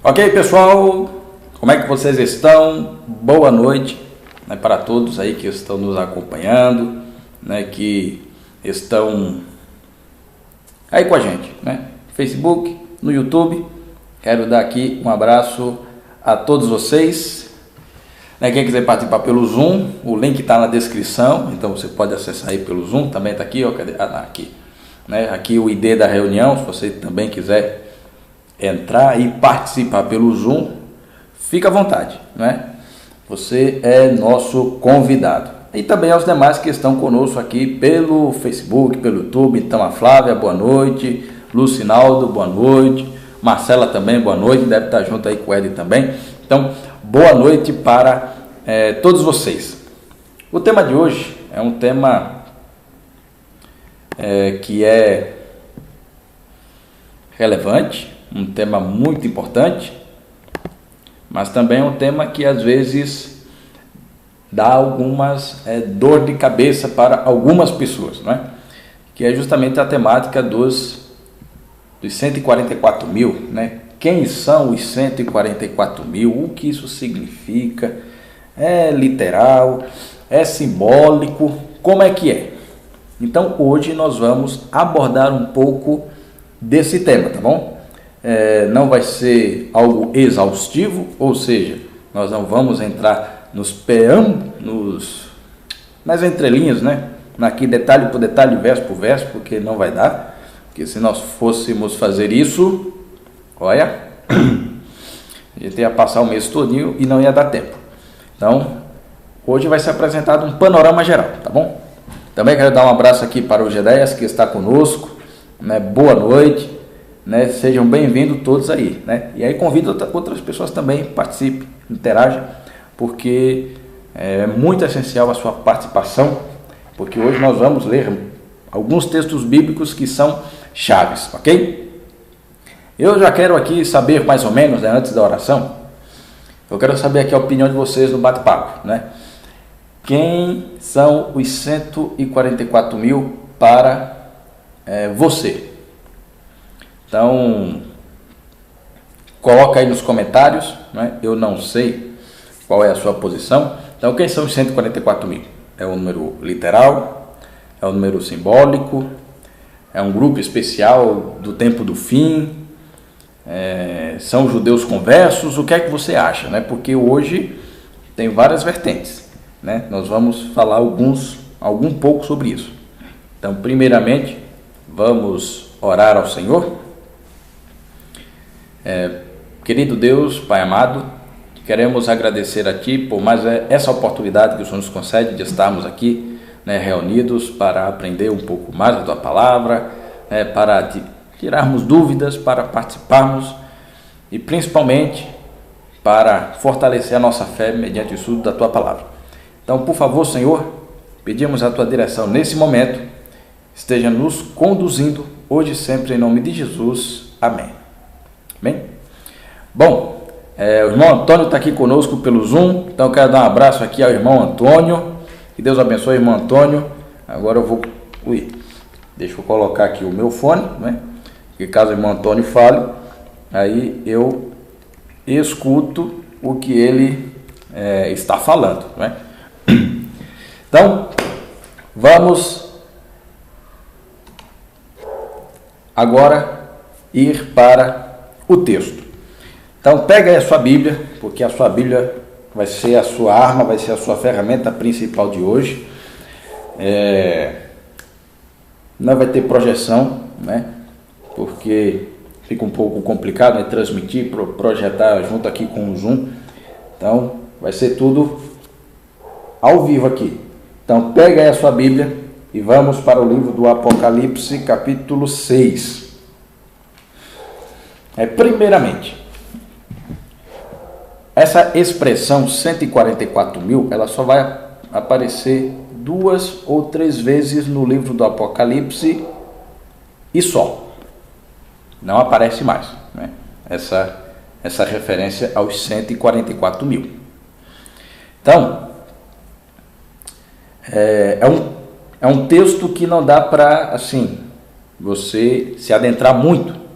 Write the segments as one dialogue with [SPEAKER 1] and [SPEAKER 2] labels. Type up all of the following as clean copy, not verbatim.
[SPEAKER 1] Ok, pessoal, como é que vocês estão? Boa noite, né, para todos aí que estão nos acompanhando, né, que estão aí com a gente, né, no Facebook, no YouTube. Quero dar aqui um abraço a todos vocês, né. Quem quiser participar pelo Zoom, o link está na descrição, então você pode acessar aí pelo Zoom, também está aqui, ó, cadê? Aqui, né, aqui o ID da reunião, se você também quiser entrar e participar pelo Zoom, fica à vontade, né? Você é nosso convidado. E também aos demais que estão conosco aqui pelo Facebook, pelo YouTube. Então a Flávia, boa noite. Lucinaldo, boa noite. Marcela também, boa noite. Deve estar junto aí com o Ed também. Então, boa noite para todos vocês. O tema de hoje é um tema que é relevante, um tema muito importante, mas também é um tema que às vezes dá algumas dor de cabeça para algumas pessoas, não é? Que é justamente a temática dos 144 mil, né? Quem são os 144 mil? O que isso significa? É literal? É simbólico? Como é que é? Então hoje nós vamos abordar um pouco desse tema, tá bom? Não vai ser algo exaustivo, ou seja, nós não vamos entrar nas entrelinhas, né? Aqui detalhe por detalhe, verso por verso, porque não vai dar, porque se nós fôssemos fazer isso, olha, a gente ia passar o mês todinho e não ia dar tempo. Então, hoje vai ser apresentado um panorama geral, tá bom? Também quero dar um abraço aqui para o Gedéias, que está conosco, né? Boa noite. Né, sejam bem-vindos todos aí, né? E aí convido outras pessoas também, participem, interajam, porque é muito essencial a sua participação, porque hoje nós vamos ler alguns textos bíblicos que são chaves, ok? Eu já quero aqui saber mais ou menos, né, antes da oração, eu quero saber aqui a opinião de vocês no bate-papo, né? Quem são os 144 mil para você? Então, coloca aí nos comentários, né? Eu não sei qual é a sua posição. Então, quem são os 144 mil? É um número literal? É um número simbólico? É um grupo especial do tempo do fim? São judeus conversos? O que é que você acha, né? Porque hoje tem várias vertentes, né? Nós vamos falar algum pouco sobre isso. Então, primeiramente, vamos orar ao Senhor. Querido Deus, Pai amado, queremos agradecer a Ti por mais essa oportunidade que o Senhor nos concede de estarmos aqui, né, reunidos para aprender um pouco mais da Tua Palavra, para tirarmos dúvidas, para participarmos e principalmente para fortalecer a nossa fé mediante o estudo da Tua Palavra. Então, por favor, Senhor, pedimos a Tua direção nesse momento, esteja nos conduzindo hoje e sempre em nome de Jesus. Amém. Bem, bom, o irmão Antônio está aqui conosco pelo Zoom, então eu quero dar um abraço aqui ao irmão Antônio, que Deus abençoe, irmão Antônio. Agora eu vou, deixa eu colocar aqui o meu fone, né? Porque caso o irmão Antônio fale, aí eu escuto o que ele está falando, né? Então, vamos agora ir para o texto. Então pega aí a sua Bíblia, porque a sua Bíblia vai ser a sua arma, vai ser a sua ferramenta principal de hoje. Não vai ter projeção, né? Porque fica um pouco complicado, né? Transmitir, projetar junto aqui com o Zoom. Então vai ser tudo ao vivo aqui. Então pega aí a sua Bíblia e vamos para o livro do Apocalipse, capítulo 6. Primeiramente, essa expressão 144 mil, ela só vai aparecer 2 ou 3 vezes no livro do Apocalipse e só. Não aparece mais, né? Essa referência aos 144 mil. Então, é um texto que não dá para, assim, você se adentrar muito,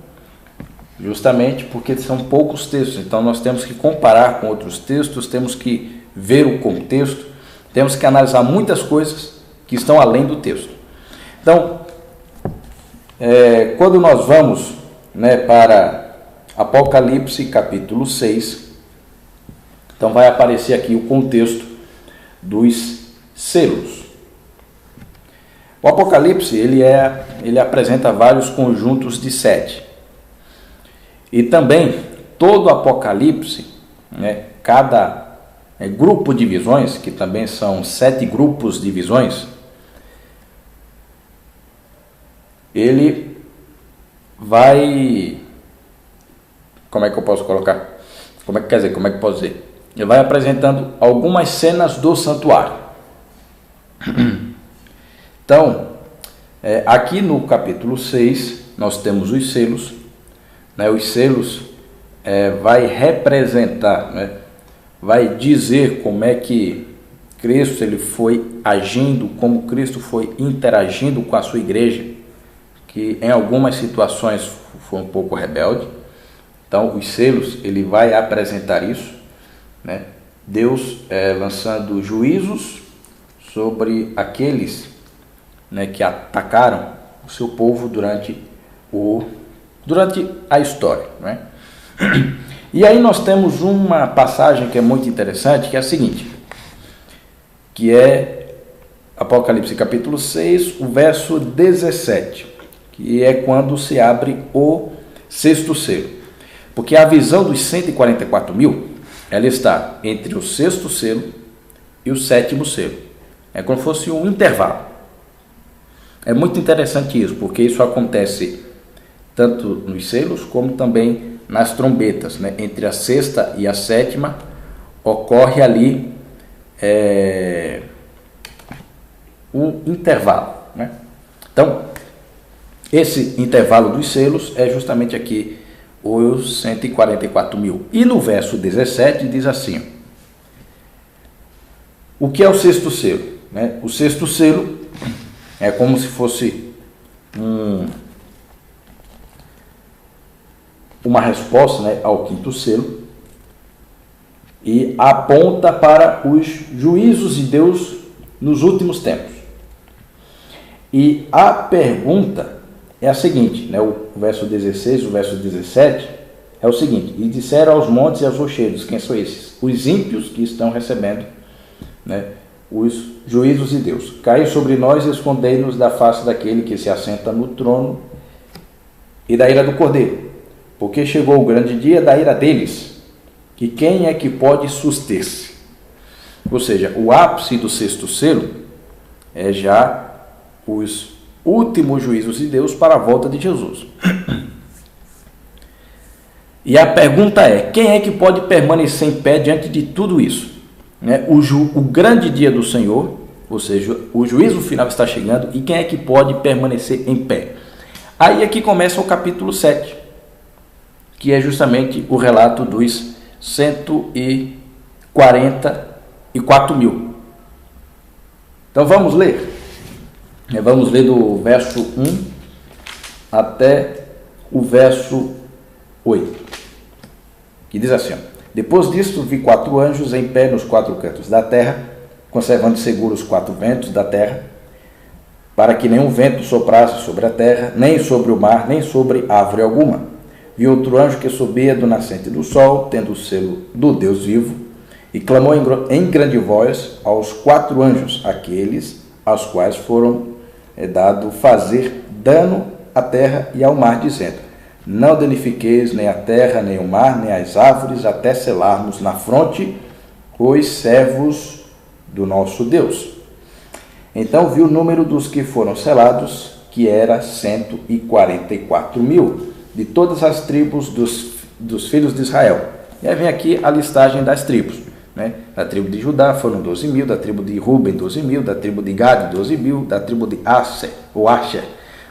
[SPEAKER 1] justamente porque são poucos textos, então nós temos que comparar com outros textos, temos que ver o contexto, temos que analisar muitas coisas que estão além do texto. Então, quando nós vamos, para Apocalipse capítulo 6, então vai aparecer aqui o contexto dos selos. O Apocalipse ele apresenta vários conjuntos de 7. E também todo Apocalipse, cada grupo de visões, que também são 7 grupos de visões, ele vai, como é que eu posso colocar? Como é que posso dizer? Ele vai apresentando algumas cenas do santuário. Então, aqui no capítulo 6, nós temos os selos. Os selos vai representar, vai dizer como é que Cristo ele foi agindo, como Cristo foi interagindo com a sua igreja, que em algumas situações foi um pouco rebelde. Então, os selos, ele vai apresentar isso, Deus lançando juízos sobre aqueles, que atacaram o seu povo durante a história, E aí nós temos uma passagem que é muito interessante, que é a seguinte, que é Apocalipse capítulo 6, o verso 17, que é quando se abre o 6º selo. Porque a visão dos 144 mil, ela está entre o 6º selo e o 7º selo. É como se fosse um intervalo. É muito interessante isso, porque isso acontece tanto nos selos, como também nas trombetas, Entre a 6ª e a 7ª, ocorre ali um intervalo, Então, esse intervalo dos selos é justamente aqui os 144 mil. E no verso 17 diz assim: o que é o 6º selo? O 6º selo é como se fosse uma resposta, ao 5º selo, e aponta para os juízos de Deus nos últimos tempos. E a pergunta é a seguinte, o verso 16, o verso 17 é o seguinte: e disseram aos montes e aos rochedos, quem são esses? Os ímpios que estão recebendo, os juízos de Deus. Cai sobre nós e escondei-nos da face daquele que se assenta no trono e da ira do Cordeiro, porque chegou o grande dia da ira deles, que quem é que pode suster-se? Ou seja, o ápice do 6º selo é já os últimos juízos de Deus para a volta de Jesus. E a pergunta é: quem é que pode permanecer em pé diante de tudo isso? O grande dia do Senhor, ou seja, o juízo final está chegando, e quem é que pode permanecer em pé? Aí aqui começa o capítulo 7, que é justamente o relato dos 144 mil. Então vamos ler. Vamos ler do verso 1 até o verso 8, que diz assim: depois disto vi 4 anjos em pé nos 4 cantos da terra, conservando seguros os 4 ventos da terra, para que nenhum vento soprasse sobre a terra, nem sobre o mar, nem sobre árvore alguma. Vi outro anjo que subia do nascente do sol, tendo o selo do Deus vivo, e clamou em grande voz aos 4 anjos, aqueles aos quais foram dado fazer dano à terra e ao mar, dizendo: não danifiqueis nem a terra, nem o mar, nem as árvores, até selarmos na fronte os servos do nosso Deus. Então vi o número dos que foram selados, que era 144 mil, de todas as tribos dos filhos de Israel. E aí vem aqui a listagem das tribos. Da tribo de Judá foram 12 mil, da tribo de Ruben 12 mil, da tribo de Gad 12 mil, da tribo de Asher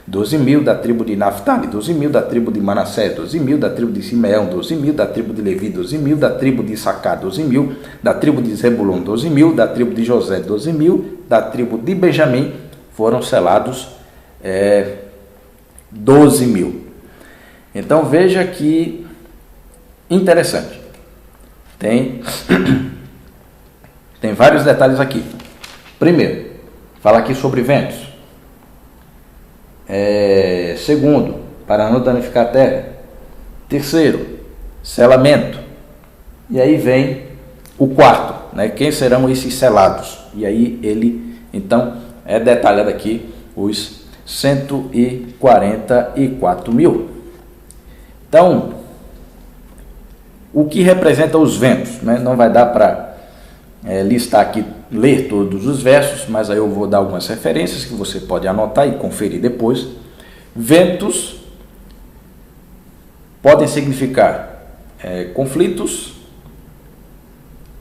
[SPEAKER 1] 12 mil, da tribo de Naftali 12 mil, da tribo de Manassés 12 mil, da tribo de Simeão 12 mil, da tribo de Levi 12 mil, da tribo de Issacar 12 mil, da tribo de Zebulon 12 mil, da tribo de José 12 mil, da tribo de Benjamim foram selados 12 mil. Então veja que interessante. Tem vários detalhes aqui. Primeiro, fala aqui sobre ventos. Segundo, para não danificar a terra. Terceiro, selamento. E aí vem o quarto, né? Quem serão esses selados? E aí ele, então, é detalhado aqui os 144 mil. Então, o que representa os ventos, né? Não vai dar para listar aqui, ler todos os versos, mas aí eu vou dar algumas referências que você pode anotar e conferir depois. Ventos podem significar conflitos,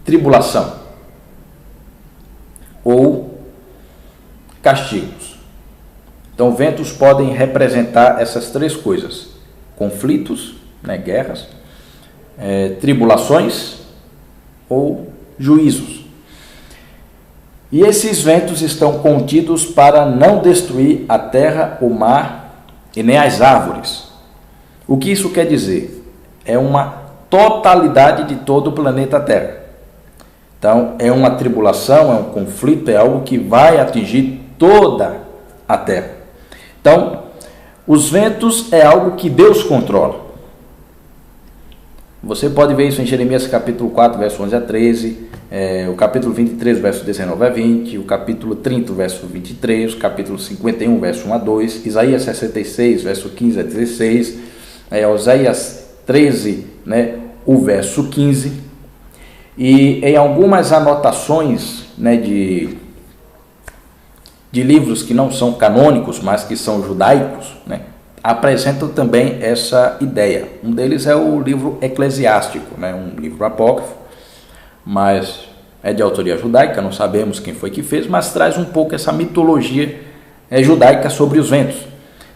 [SPEAKER 1] tribulação ou castigos. Então, ventos podem representar essas três coisas: conflitos, né, guerras, tribulações ou juízos. E esses ventos estão contidos para não destruir a terra, o mar e nem as árvores. O que isso quer dizer? É uma totalidade de todo o planeta Terra. Então, é uma tribulação, é um conflito, é algo que vai atingir toda a Terra. Então, os ventos é algo que Deus controla. Você pode ver isso em Jeremias capítulo 4, verso 11 a 13, o capítulo 23, verso 19 a 20, o capítulo 30, verso 23, o capítulo 51, verso 1 a 2, Isaías 66, verso 15 a 16, Oséias 13, né, o verso 15, e em algumas anotações, né, de livros que não são canônicos, mas que são judaicos, né, apresentam também essa ideia. Um deles é o livro Eclesiástico, né, um livro apócrifo, mas é de autoria judaica, não sabemos quem foi que fez, mas traz um pouco essa mitologia judaica sobre os ventos.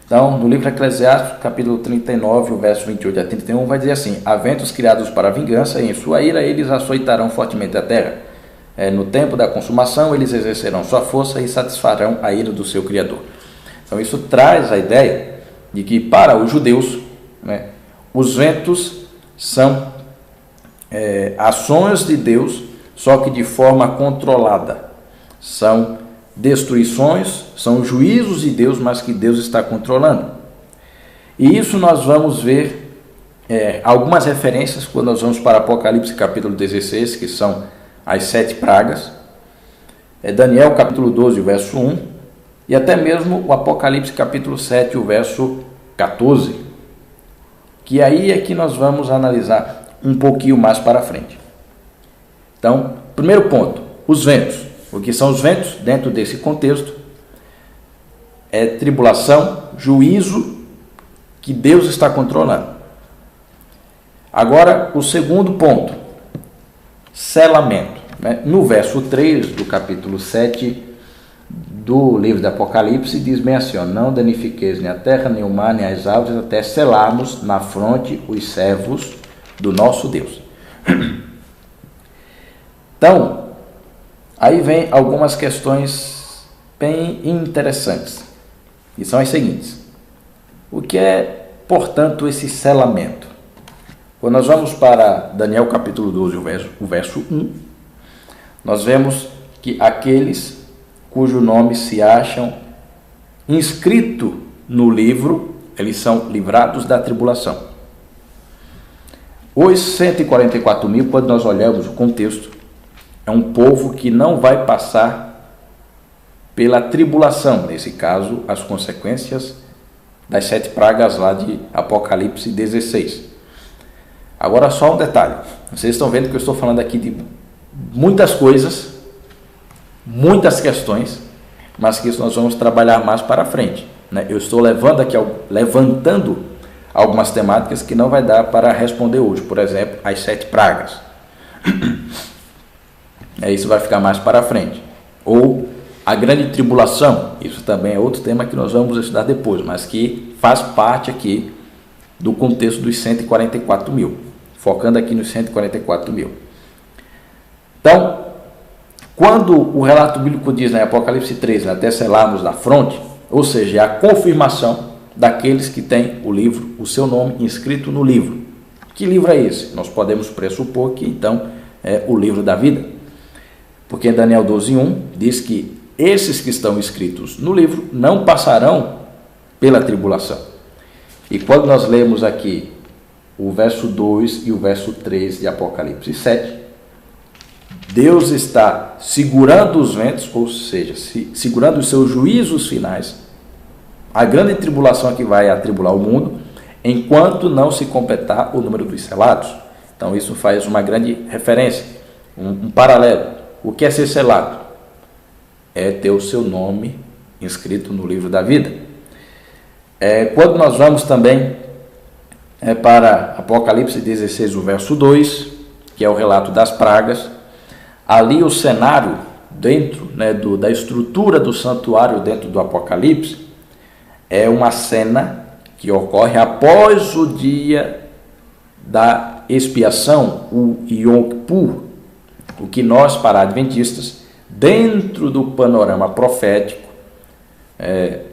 [SPEAKER 1] Então, no livro Eclesiástico, capítulo 39, o verso 28 a 31, vai dizer assim: há ventos criados para a vingança, e em sua ira eles açoitarão fortemente a terra. No tempo da consumação, eles exercerão sua força e satisfarão a ira do seu Criador. Então, isso traz a ideia de que, para os judeus, né, os ventos são ações de Deus, só que de forma controlada. São destruições, são juízos de Deus, mas que Deus está controlando. E isso nós vamos ver algumas referências quando nós vamos para Apocalipse capítulo 16, que são as 7 pragas, Daniel capítulo 12, o verso 1, e até mesmo o Apocalipse capítulo 7, o verso 14, que aí é que nós vamos analisar um pouquinho mais para frente. Então, primeiro ponto, os ventos. O que são os ventos dentro desse contexto? É tribulação, juízo que Deus está controlando. Agora, o segundo ponto, selamento. Né? No verso 3 do capítulo 7 do livro do Apocalipse, diz bem assim: não danifiqueis nem a terra, nem o mar, nem as árvores, até selarmos na fronte os servos do nosso Deus. Então, aí vem algumas questões bem interessantes, e são as seguintes. O que é, portanto, esse selamento? Quando nós vamos para Daniel capítulo 12, o verso 1, nós vemos que aqueles cujo nome se acham inscrito no livro, eles são livrados da tribulação. Os 144 mil, quando nós olhamos o contexto, é um povo que não vai passar pela tribulação, nesse caso, as consequências das 7 pragas lá de Apocalipse 16. Agora, só um detalhe. Vocês estão vendo que eu estou falando aqui de muitas coisas, muitas questões, mas que isso nós vamos trabalhar mais para frente, né? Eu estou levantando algumas temáticas que não vai dar para responder hoje. Por exemplo, as 7 pragas. Isso vai ficar mais para frente. Ou a grande tribulação, isso também é outro tema que nós vamos estudar depois, mas que faz parte aqui do contexto dos 144 mil, focando aqui nos 144 mil. Então, quando o relato bíblico diz, né, Apocalipse 13, até selarmos na fronte, ou seja, é a confirmação daqueles que têm o livro, o seu nome inscrito no livro. Que livro é esse? Nós podemos pressupor que então é o livro da vida. Porque em Daniel 12:1 diz que esses que estão escritos no livro não passarão pela tribulação. E quando nós lemos aqui o verso 2 e o verso 3 de Apocalipse 7, Deus está segurando os ventos, ou seja, segurando os seus juízos finais, a grande tribulação que vai atribular o mundo, enquanto não se completar o número dos selados. Então isso faz uma grande referência, um paralelo. O que é ser selado? É ter o seu nome inscrito no livro da vida. Quando nós vamos também para Apocalipse 16, o verso 2, que é o relato das pragas, ali o cenário dentro da estrutura do santuário dentro do Apocalipse é uma cena que ocorre após o dia da expiação, o Yom Kippur, o que nós, para adventistas, dentro do panorama profético,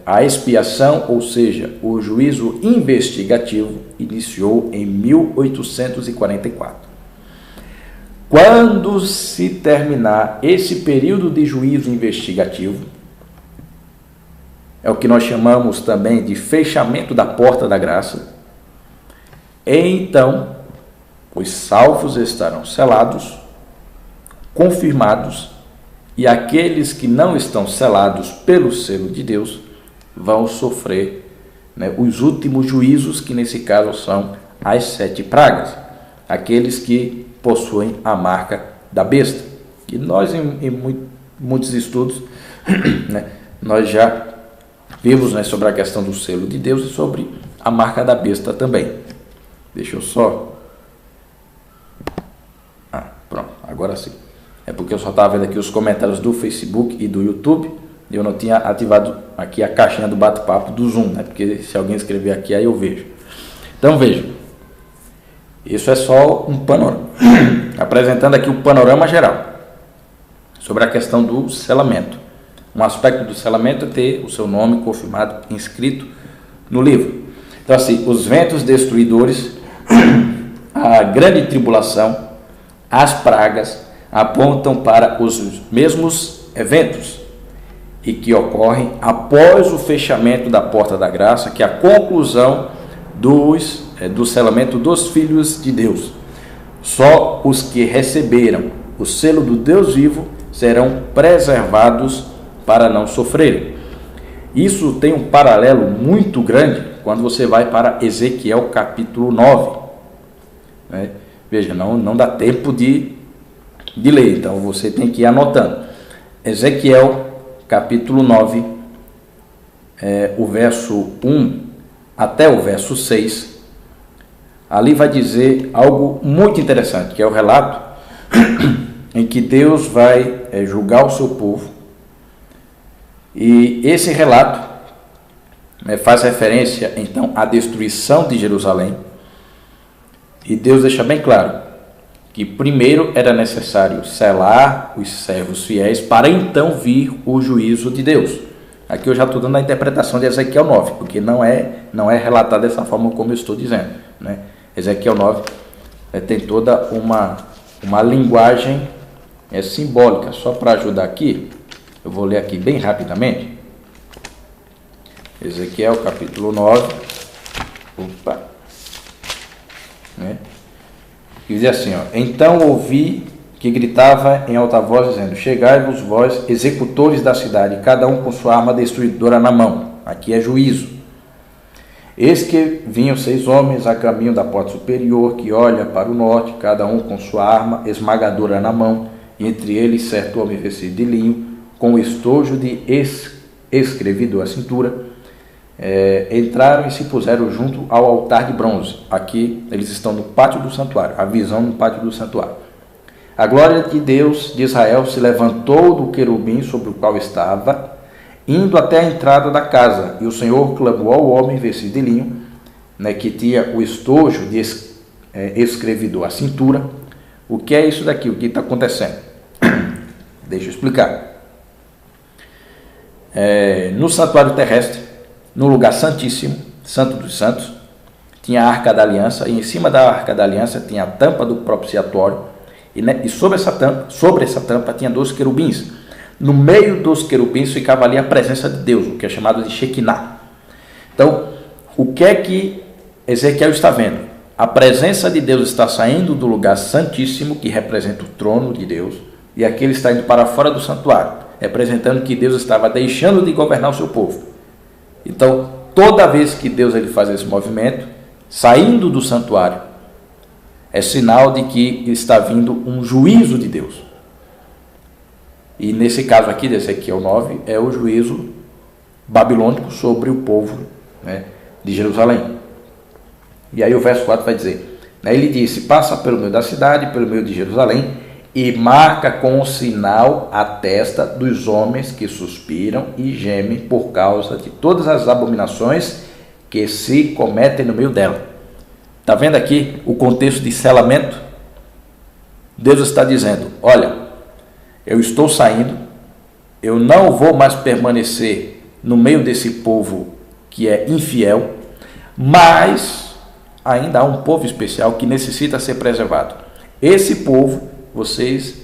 [SPEAKER 1] a expiação, ou seja, o juízo investigativo, iniciou em 1844. Quando se terminar esse período de juízo investigativo, é o que nós chamamos também de fechamento da porta da graça, então os salvos estarão selados, confirmados, e aqueles que não estão selados pelo selo de Deus vão sofrer os últimos juízos, que nesse caso são as 7 pragas, aqueles que possuem a marca da besta. E nós, em muitos estudos, nós já vimos sobre a questão do selo de Deus e sobre a marca da besta também. Deixa eu só... pronto, agora sim. É porque eu só estava vendo aqui os comentários do Facebook e do YouTube e eu não tinha ativado aqui a caixinha do bate-papo do Zoom, porque se alguém escrever aqui, aí eu vejo. Então veja, isso é só um panorama, apresentando aqui o panorama geral sobre a questão do selamento. Um aspecto do selamento é ter o seu nome confirmado, inscrito no livro. Então assim, os ventos destruidores, a grande tribulação, as pragas, apontam para os mesmos eventos e que ocorrem após o fechamento da porta da graça, que é a conclusão do selamento dos filhos de Deus. Só os que receberam o selo do Deus vivo serão preservados para não sofrerem. Isso tem um paralelo muito grande quando você vai para Ezequiel capítulo 9. Veja, não dá tempo de ler, então você tem que ir anotando. Ezequiel capítulo 9, o verso 1 até o verso 6, ali vai dizer algo muito interessante, que é o relato em que Deus vai julgar o seu povo. E esse relato faz referência então à destruição de Jerusalém, e Deus deixa bem claro que primeiro era necessário selar os servos fiéis para então vir o juízo de Deus. Aqui eu já estou dando a interpretação de Ezequiel 9, porque não é relatado dessa forma como eu estou dizendo. Ezequiel 9 tem toda uma linguagem simbólica. Só para ajudar aqui, eu vou ler aqui bem rapidamente. Ezequiel capítulo 9. E diz assim, então ouvi que gritava em alta voz, dizendo, chegai-vos vós, executores da cidade, cada um com sua arma destruidora na mão. Aqui é juízo. Eis que vinham 6 homens a caminho da porta superior, que olha para o norte, cada um com sua arma esmagadora na mão, e entre eles certo homem vestido de linho, com estojo de escrevidor à cintura. Entraram e se puseram junto ao altar de bronze. Aqui eles estão no pátio do santuário, a visão no pátio do santuário. A glória de Deus de Israel se levantou do querubim sobre o qual estava, indo até a entrada da casa, e o Senhor clamou ao homem vestido de linho, que tinha o estojo de escrevidor à cintura. O que é isso daqui? O que está acontecendo? Deixa eu explicar. No santuário terrestre, no lugar santíssimo, Santo dos Santos, tinha a Arca da Aliança, e em cima da Arca da Aliança tinha a tampa do propiciatório, e sobre essa tampa tinha 2 querubins. No meio dos querubins ficava ali a presença de Deus, o que é chamado de Shekinah. Então, o que é que Ezequiel está vendo? A presença de Deus está saindo do lugar santíssimo, que representa o trono de Deus, e aqui ele está indo para fora do santuário, representando que Deus estava deixando de governar o seu povo. Então, toda vez que Deus ele faz esse movimento, saindo do santuário, é sinal de que está vindo um juízo de Deus. E nesse caso aqui, de Ezequiel 9, é o juízo babilônico sobre o povo, né, de Jerusalém. E aí o verso 4 vai dizer, né, ele disse, passa pelo meio da cidade, pelo meio de Jerusalém, e marca com o sinal a testa dos homens que suspiram e gemem por causa de todas as abominações que se cometem no meio dela. Está vendo aqui o contexto de selamento? Deus está dizendo, olha, eu estou saindo, eu não vou mais permanecer no meio desse povo que é infiel, mas ainda há um povo especial que necessita ser preservado. Esse povo vocês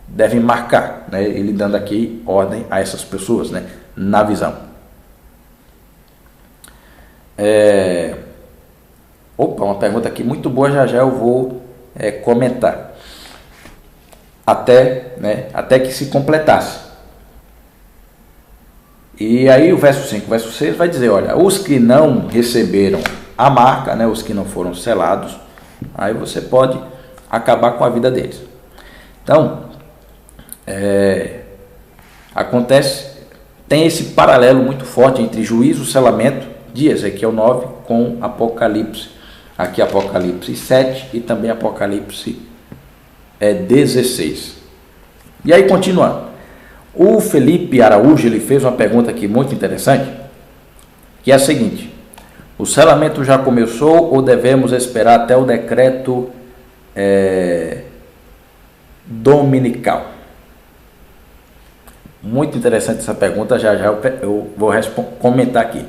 [SPEAKER 1] devem marcar, né? Ele dando aqui ordem a essas pessoas, né, na visão. Uma pergunta aqui muito boa, já eu vou comentar. Até que se completasse. E aí o verso 5, o verso 6 vai dizer, olha, os que não receberam a marca, né, os que não foram selados, aí você pode acabar com a vida deles. Então, tem esse paralelo muito forte entre juízo e selamento de Ezequiel 9 com Apocalipse. Aqui Apocalipse 7 e também Apocalipse 16. E aí, continuando. O Felipe Araújo, ele fez uma pergunta aqui muito interessante, que é a seguinte: o selamento já começou ou devemos esperar até o decreto dominical? Muito interessante essa pergunta, já eu vou comentar aqui.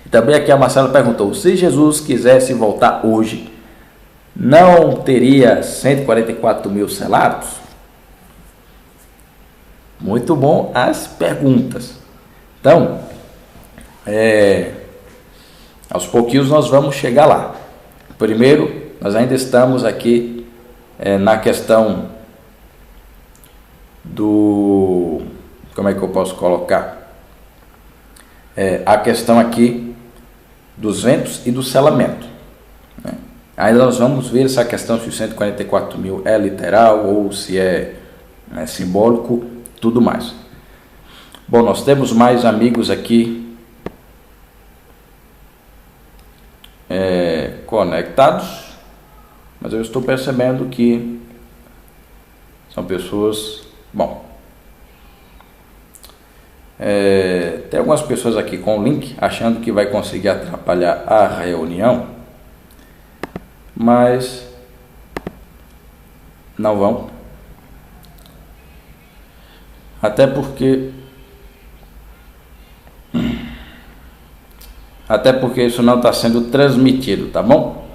[SPEAKER 1] E também aqui a Marcela perguntou, se Jesus quisesse voltar hoje, não teria 144 mil selados? Muito bom as perguntas. Então, aos pouquinhos nós vamos chegar lá. Primeiro, nós ainda estamos aqui na questão do... Como é que eu posso colocar? A questão aqui dos ventos e do selamento, né? Ainda nós vamos ver essa questão se os 144 mil é literal ou se é simbólico, tudo mais. Bom, nós temos mais amigos aqui conectados, mas eu estou percebendo que são pessoas... Bom, tem algumas pessoas aqui com o link achando que vai conseguir atrapalhar a reunião, mas não vão, até porque isso não está sendo transmitido, tá bom?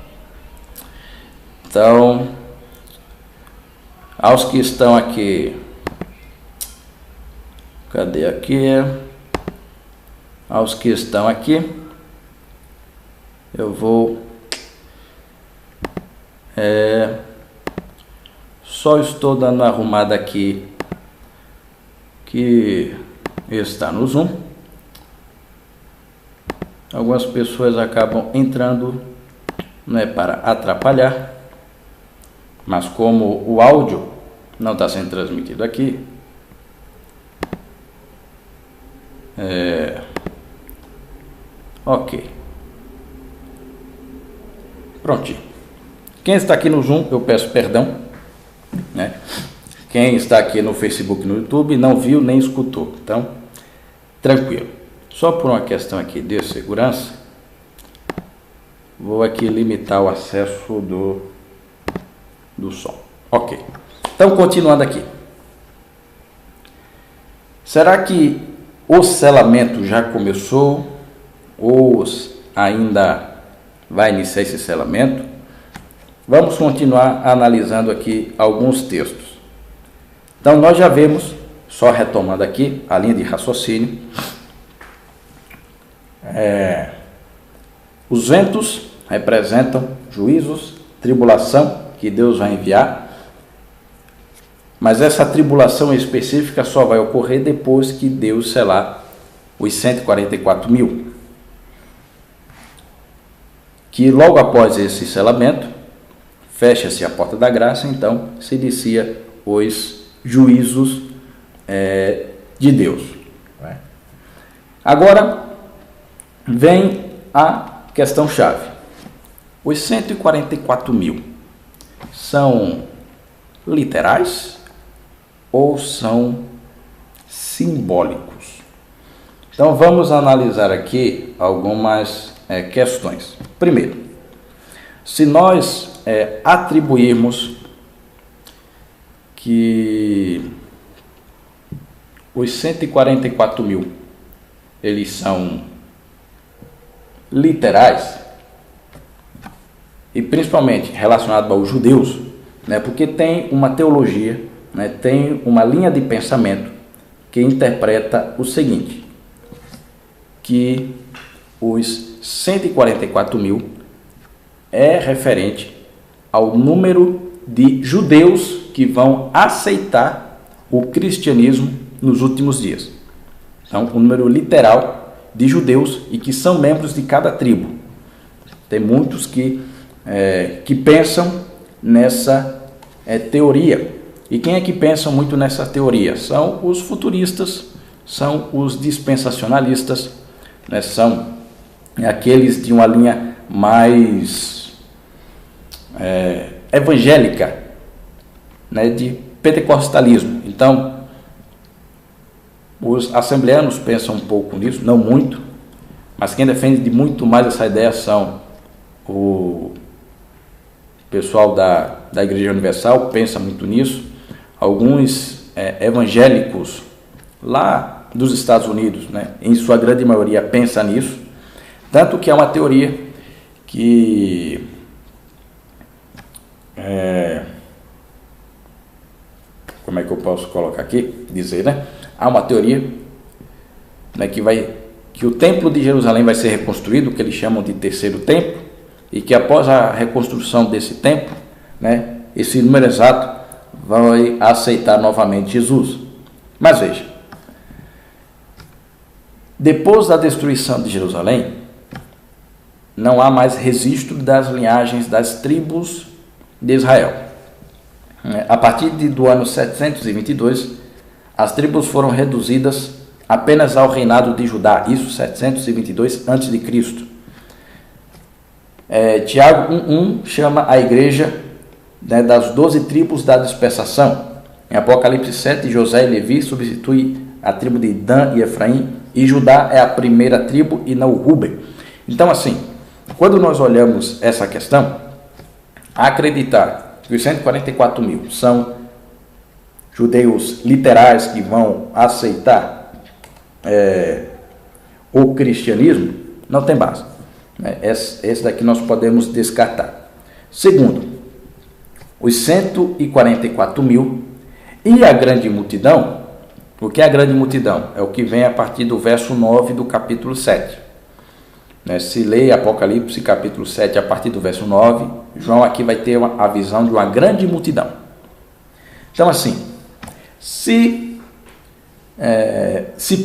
[SPEAKER 1] Então, aos que estão aqui, cadê aqui? Aos que estão aqui, eu vou só estou dando uma arrumada aqui que está no Zoom. Algumas pessoas acabam entrando, para atrapalhar, mas como o áudio não está sendo transmitido aqui, ok, prontinho. Quem está aqui no Zoom, eu peço perdão, né? Quem está aqui no Facebook, no YouTube, não viu nem escutou, então tranquilo. Só por uma questão aqui de segurança, vou aqui limitar o acesso do som. Ok, então continuando aqui, será que o selamento já começou ou ainda vai iniciar esse selamento, vamos continuar analisando aqui alguns textos. Então nós já vemos, só retomando aqui a linha de raciocínio, os ventos representam juízos, tribulação que Deus vai enviar, mas essa tribulação específica só vai ocorrer depois que Deus selar os 144 mil. Que logo após esse selamento, fecha-se a porta da graça, então se inicia os juízos de Deus. Agora vem a questão-chave. Os 144 mil são literais ou são simbólicos? Então vamos analisar aqui algumas questões. Primeiro, se nós atribuirmos que os 144 mil eles são literais, e principalmente relacionado aos judeus, porque tem uma teologia, tem uma linha de pensamento que interpreta o seguinte, que os 144 mil é referente ao número de judeus que vão aceitar o cristianismo nos últimos dias. Então, o número literal de judeus e que são membros de cada tribo. Tem muitos que pensam nessa teoria. E quem é que pensa muito nessa teoria? São os futuristas, são os dispensacionalistas, são aqueles de uma linha mais evangélica, de pentecostalismo. Então, os assembleanos pensam um pouco nisso, não muito, mas quem defende de muito mais essa ideia são o pessoal da Igreja Universal, pensa muito nisso. Alguns evangélicos lá dos Estados Unidos, em sua grande maioria, pensa nisso. Tanto que é uma teoria que como é que eu posso colocar aqui? Dizer, há uma teoria que o templo de Jerusalém vai ser reconstruído, que eles chamam de terceiro templo, e que após a reconstrução desse templo, esse número exato vai aceitar novamente Jesus. Mas veja, depois da destruição de Jerusalém, não há mais registro das linhagens das tribos de Israel. A partir do ano 722, as tribos foram reduzidas apenas ao reinado de Judá, isso 722 a.C. Tiago 1:1 chama a igreja das 12 tribos da dispersação. Em Apocalipse 7, José e Levi substitui a tribo de Dan e Efraim, e Judá é a primeira tribo e não o Rúben. Então, assim, quando nós olhamos essa questão, acreditar que os 144 mil são judeus literais que vão aceitar o cristianismo, não tem base. Esse daqui nós podemos descartar. Segundo, os 144 mil e a grande multidão. O que é a grande multidão? É o que vem a partir do verso 9 do capítulo 7. Se lê Apocalipse capítulo 7 a partir do verso 9, João aqui vai ter a visão de uma grande multidão. Então, assim, se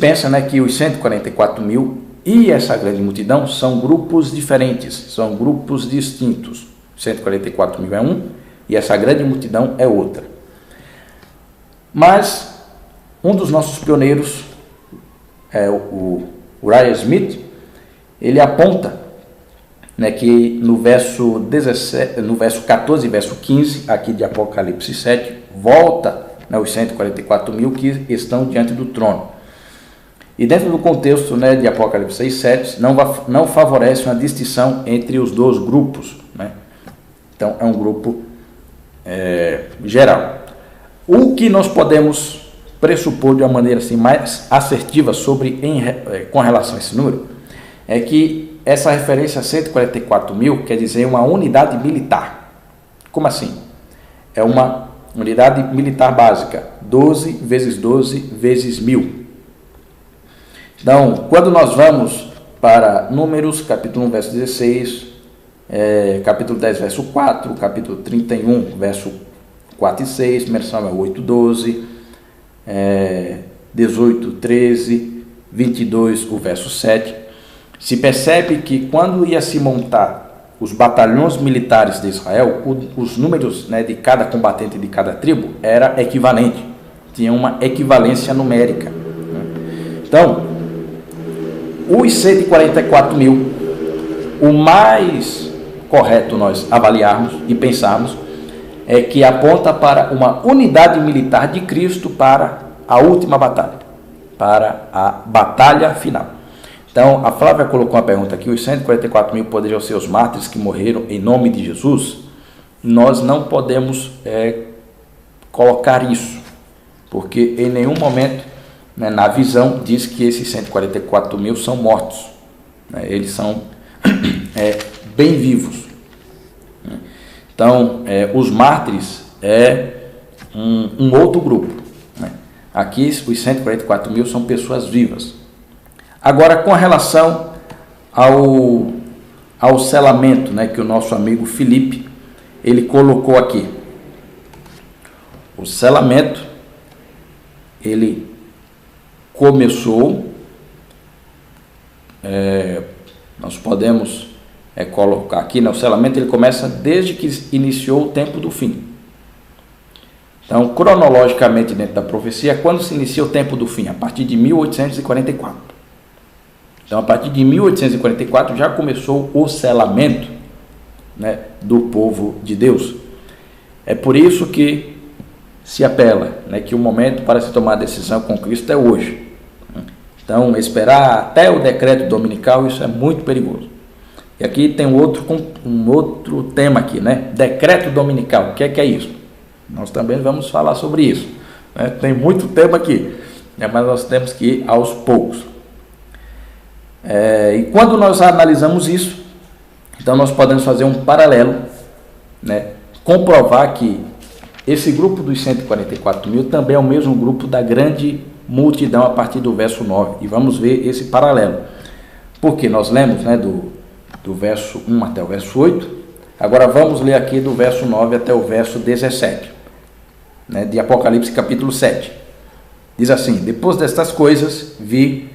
[SPEAKER 1] pensa que os 144 mil e essa grande multidão são grupos diferentes, são grupos distintos. 144 mil é um e essa grande multidão é outra. Mas um dos nossos pioneiros, o Uriah Smith, ele aponta que no verso 14 e verso 15, aqui de Apocalipse 7, volta os 144 mil que estão diante do trono. E dentro do contexto de Apocalipse 6, 7, não favorece uma distinção entre os dois grupos. Então, é um grupo geral. O que nós podemos pressupor de uma maneira assim, mais assertiva com relação a esse número é que essa referência a 144 mil quer dizer uma unidade militar. Como assim? É uma unidade militar básica, 12 vezes 12 vezes 1000. Então, quando nós vamos para Números, capítulo 1, verso 16, capítulo 10, verso 4, capítulo 31, verso 4 e 6, 1 Samuel 8, 12, 18, 13, 22, o verso 7, se percebe que quando ia se montar os batalhões militares de Israel, os números, né, de cada combatente de cada tribo era equivalente, tinha uma equivalência numérica, né? Então, os 144 mil, o mais correto nós avaliarmos e pensarmos é que aponta para uma unidade militar de Cristo para a última batalha, para a batalha final. Então, a Flávia colocou uma pergunta aqui: os 144 mil poderiam ser os mártires que morreram em nome de Jesus? Nós não podemos colocar isso, porque em nenhum momento, né, na visão diz que esses 144 mil são mortos, né, eles são bem vivos. Então, os mártires é um outro grupo, né? Aqui, os 144 mil são pessoas vivas. Agora, com relação ao selamento, né, que o nosso amigo Felipe, ele colocou aqui. O selamento, ele começou, nós podemos colocar aqui, né, o selamento ele começa desde que iniciou o tempo do fim. Então, cronologicamente dentro da profecia, quando se inicia o tempo do fim? A partir de 1844. Então, a partir de 1844 já começou o selamento, né, do povo de Deus. É por isso que se apela, né, que o momento para se tomar a decisão com Cristo é hoje. Então, esperar até o decreto dominical, isso é muito perigoso. E aqui tem um outro tema aqui, né? Decreto dominical, o que é isso? Nós também vamos falar sobre isso, né? Tem muito tema aqui, né, mas nós temos que ir aos poucos. E quando nós analisamos isso, então nós podemos fazer um paralelo, né, comprovar que esse grupo dos 144 mil também é o mesmo grupo da grande multidão a partir do verso 9. E vamos ver esse paralelo. Porque nós lemos, né, do verso 1 até o verso 8. Agora vamos ler aqui do verso 9 até o verso 17, né, de Apocalipse capítulo 7. Diz assim: depois destas coisas vi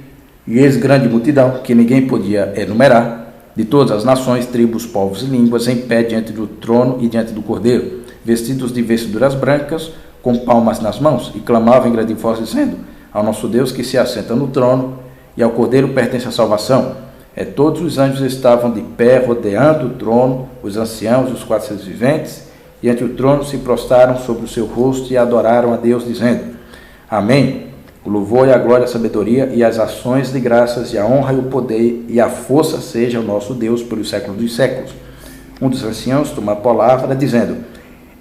[SPEAKER 1] e eis grande multidão, que ninguém podia enumerar, de todas as nações, tribos, povos e línguas, em pé diante do trono e diante do Cordeiro, vestidos de vestiduras brancas, com palmas nas mãos, e clamavam em grande voz, dizendo: ao nosso Deus que se assenta no trono, e ao Cordeiro pertence a salvação. Todos os anjos estavam de pé, rodeando o trono, os anciãos e os 4 seres viventes, e ante o trono se prostraram sobre o seu rosto e adoraram a Deus, dizendo: Amém. O louvor e a glória, a sabedoria e as ações de graças e a honra e o poder e a força seja o nosso Deus pelos séculos dos séculos. Um dos anciãos tomou a palavra, dizendo: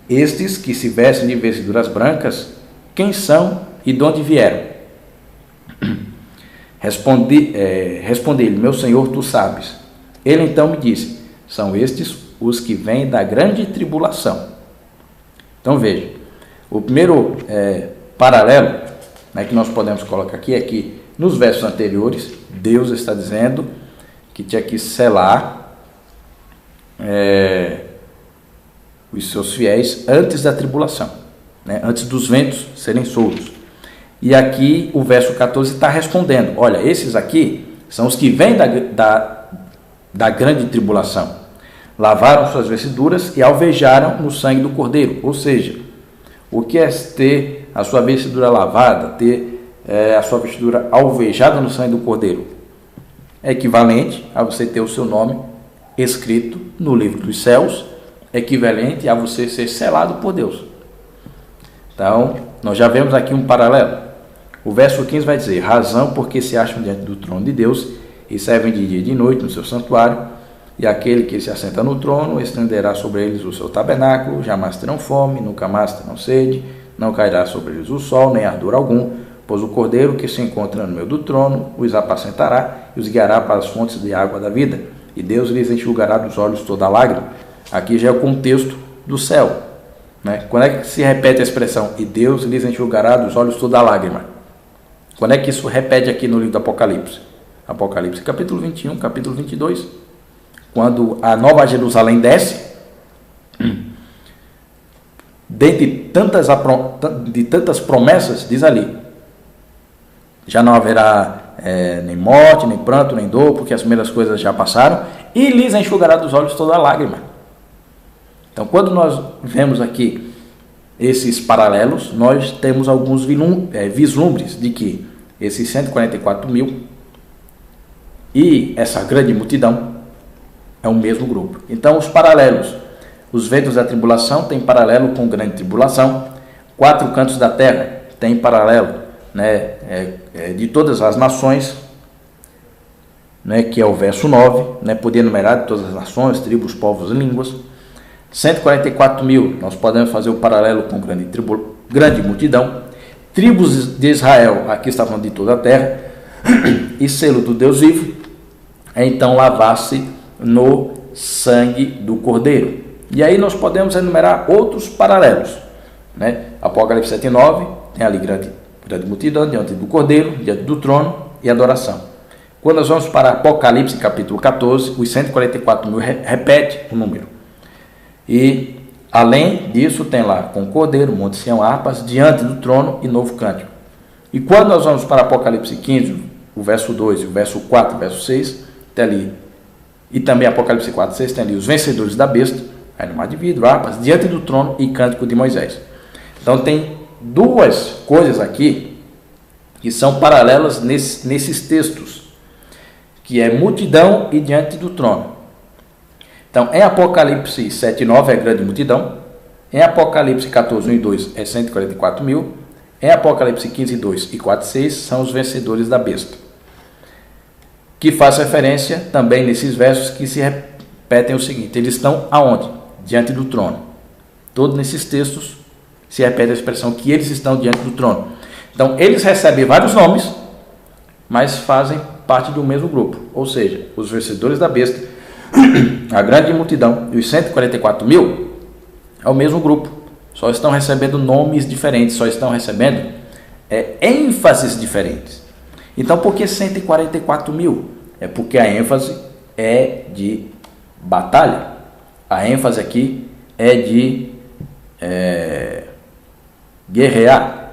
[SPEAKER 1] estes que se vestem de vestiduras brancas, quem são e de onde vieram? Respondi-lhe: meu Senhor, tu sabes. Ele então me disse: são estes os que vêm da grande tribulação. Então veja, o primeiro paralelo, né, que nós podemos colocar aqui é que nos versos anteriores Deus está dizendo que tinha que selar os seus fiéis antes da tribulação, né, antes dos ventos serem soltos. E aqui o verso 14 está respondendo: olha, esses aqui são os que vêm da grande tribulação, lavaram suas vestiduras e alvejaram no sangue do Cordeiro. Ou seja, o que é ter a sua vestidura lavada, ter a sua vestidura alvejada no sangue do Cordeiro? É equivalente a você ter o seu nome escrito no livro dos céus, equivalente a você ser selado por Deus. Então, nós já vemos aqui um paralelo. O verso 15 vai dizer: razão porque se acham diante do trono de Deus e servem de dia e de noite no seu santuário, e aquele que se assenta no trono estenderá sobre eles o seu tabernáculo, jamais terão fome, nunca mais terão sede, não cairá sobre eles o sol, nem ardor algum, pois o Cordeiro que se encontra no meio do trono os apacentará e os guiará para as fontes de água da vida, e Deus lhes enxugará dos olhos toda lágrima. Aqui já é o contexto do céu, né? Quando é que se repete a expressão, e Deus lhes enxugará dos olhos toda lágrima? Quando é que isso repete aqui no livro do Apocalipse? Apocalipse capítulo 21, capítulo 22. Quando a Nova Jerusalém desce, dentre tantas promessas, diz ali, já não haverá nem morte, nem pranto, nem dor, porque as primeiras coisas já passaram, e lhes enxugará dos olhos toda lágrima. Então, quando nós vemos aqui esses paralelos, nós temos alguns vislumbres de que esses 144 mil e essa grande multidão é o mesmo grupo. Então, os paralelos, os ventos da tribulação têm paralelo com grande tribulação, 4 cantos da terra têm paralelo, né, de todas as nações, né, que é o verso 9, né, poder numerar de todas as nações, tribos, povos e línguas. 144 mil, nós podemos fazer o paralelo com grande multidão. Tribos de Israel, aqui está falando de toda a terra, e selo do Deus vivo, então lavar-se no sangue do Cordeiro. E aí nós podemos enumerar outros paralelos, né? Apocalipse 7:9, tem ali grande multidão diante do Cordeiro, diante do trono e adoração. Quando nós vamos para Apocalipse capítulo 14, os 144 mil repete o número. E além disso tem lá com o Cordeiro, Monte Sião, harpas, diante do trono e novo cântico. E quando nós vamos para Apocalipse 15, o verso 2, o verso 4, o verso 6, tem ali, e também Apocalipse 4, 6, tem ali os vencedores da besta, aí no mar de vidro, harpas, diante do trono e cântico de Moisés. Então tem duas coisas aqui que são paralelas nesses textos, que é multidão e diante do trono. Então, em Apocalipse 7:9 é grande multidão, em Apocalipse 14:1 e 2 é 144 mil, em Apocalipse 15:2 e 4:6 são os vencedores da besta, que faz referência também nesses versos que se repetem o seguinte, eles estão aonde? Diante do trono. Todos nesses textos se repete a expressão que eles estão diante do trono. Então, eles recebem vários nomes, mas fazem parte do mesmo grupo, ou seja, os vencedores da besta, a grande multidão e os 144 mil é o mesmo grupo, só estão recebendo nomes diferentes, só estão recebendo ênfases diferentes. Então, por que 144 mil? É porque a ênfase é de batalha, a ênfase aqui é de guerrear.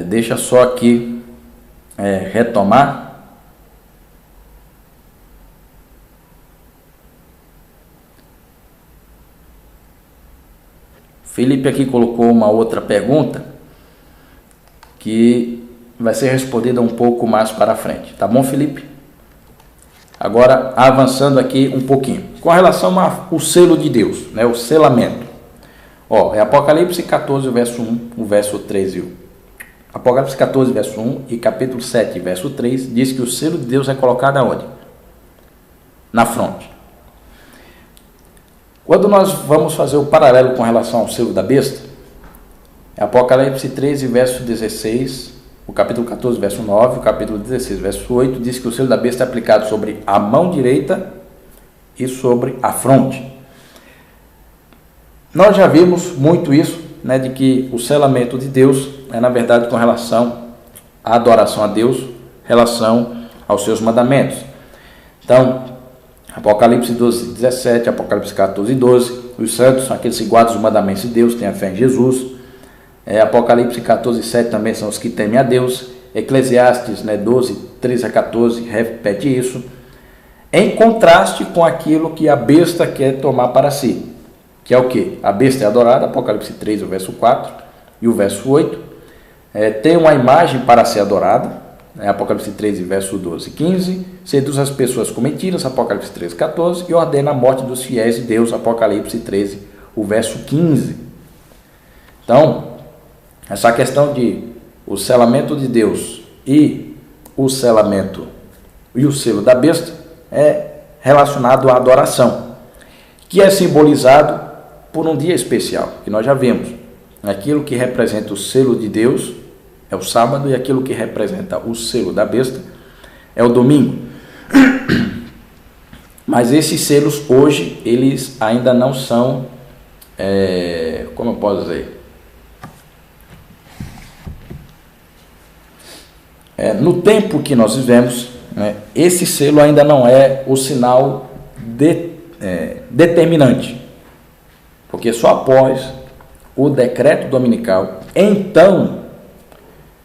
[SPEAKER 1] Deixa só aqui retomar. Felipe aqui colocou uma outra pergunta que vai ser respondida um pouco mais para frente. Tá bom, Felipe? Agora, avançando aqui um pouquinho. Com relação ao selo de Deus, né, o selamento. É Apocalipse 14, verso 1, o verso 3 Apocalipse 14, verso 1 e capítulo 7, verso 3, diz que o selo de Deus é colocado aonde? Na fronte. Quando nós vamos fazer o paralelo com relação ao selo da besta, Apocalipse 13, verso 16, o capítulo 14, verso 9, o capítulo 16, verso 8, diz que o selo da besta é aplicado sobre a mão direita e sobre a fronte. Nós já vimos muito isso, né, de que o selamento de Deus é, na verdade, com relação à adoração a Deus, relação aos seus mandamentos. Então, Apocalipse 12, 17, Apocalipse 14, 12, os santos são aqueles que guardam os mandamentos de Deus, têm a fé em Jesus. Apocalipse 14, 7 também são os que temem a Deus. Eclesiastes, 12, 13 a 14, repete isso. Em contraste com aquilo que a besta quer tomar para si, que é o que? A besta é adorada, Apocalipse 3, o verso 4 e o verso 8. Tem uma imagem para ser adorada, Apocalipse 13, verso 12 e 15, seduz as pessoas com mentiras, Apocalipse 13, 14, e ordena a morte dos fiéis de Deus, Apocalipse 13, o verso 15. Então, essa questão de o selamento de Deus e o selamento e o selo da besta é relacionado à adoração, que é simbolizado por um dia especial, que nós já vimos. Aquilo que representa o selo de Deus é o sábado, e aquilo que representa o selo da besta é o domingo. Mas esses selos hoje, eles ainda não são, como eu posso dizer, no tempo que nós vivemos, né, esse selo ainda não é o sinal determinante, porque só após o decreto dominical, então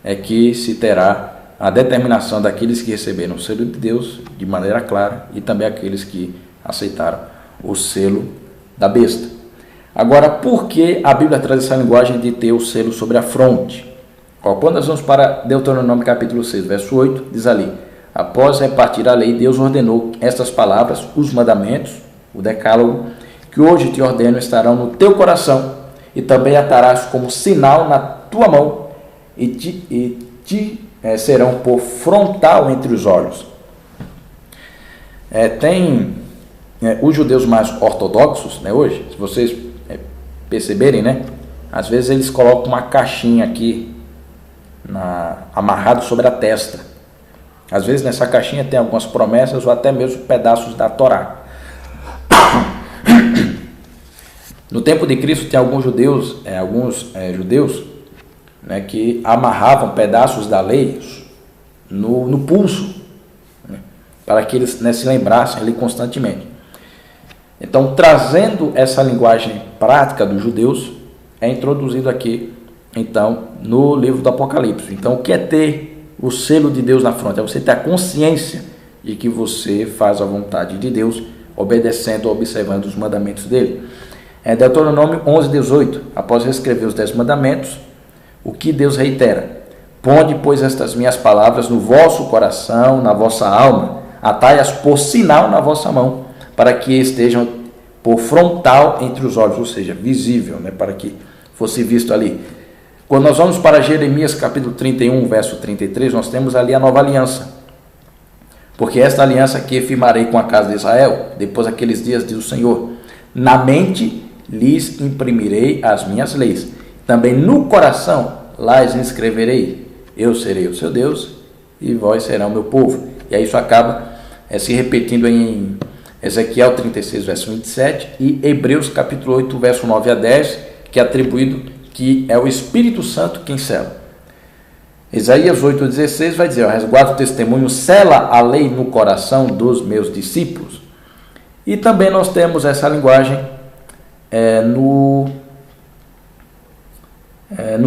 [SPEAKER 1] é que se terá a determinação daqueles que receberam o selo de Deus de maneira clara e também aqueles que aceitaram o selo da besta. Agora, por que a Bíblia traz essa linguagem de ter o selo sobre a fronte? Quando nós vamos para Deuteronômio capítulo 6, verso 8, diz ali: após repartir a lei, Deus ordenou estas palavras, os mandamentos, o decálogo, que hoje te ordeno estarão no teu coração, e também atarás como sinal na tua mão, e serão por frontal entre os olhos. Tem os judeus mais ortodoxos, né, hoje, se vocês perceberem, né, às vezes eles colocam uma caixinha aqui, amarrado sobre a testa. Às vezes nessa caixinha tem algumas promessas ou até mesmo pedaços da Torá. No tempo de Cristo tem alguns judeus, né, que amarravam pedaços da lei no pulso, né, para que eles, né, se lembrassem ali constantemente. Então, trazendo essa linguagem prática dos judeus, é introduzido aqui, então, no livro do Apocalipse. Então, o que é ter o selo de Deus na fronte? É você ter a consciência de que você faz a vontade de Deus, obedecendo, observando os mandamentos dele. Deuteronômio 11, 18. Após reescrever os 10 mandamentos, o que Deus reitera: ponde, pois, estas minhas palavras no vosso coração, na vossa alma, atai-as por sinal na vossa mão, para que estejam por frontal entre os olhos, ou seja, visível, né, para que fosse visto ali. Quando nós vamos para Jeremias capítulo 31, verso 33, nós temos ali a nova aliança. Porque esta aliança que firmarei com a casa de Israel, depois daqueles dias, diz o Senhor, na mente lhes imprimirei as minhas leis, também no coração lá as inscreverei. Eu serei o seu Deus e vós serão meu povo. E aí isso acaba se repetindo em Ezequiel 36, verso 27 e Hebreus capítulo 8, verso 9 a 10, que é atribuído que é o Espírito Santo quem sela. Isaías 8,16 vai dizer: resguarda o testemunho, sela a lei no coração dos meus discípulos. E também nós temos essa linguagem no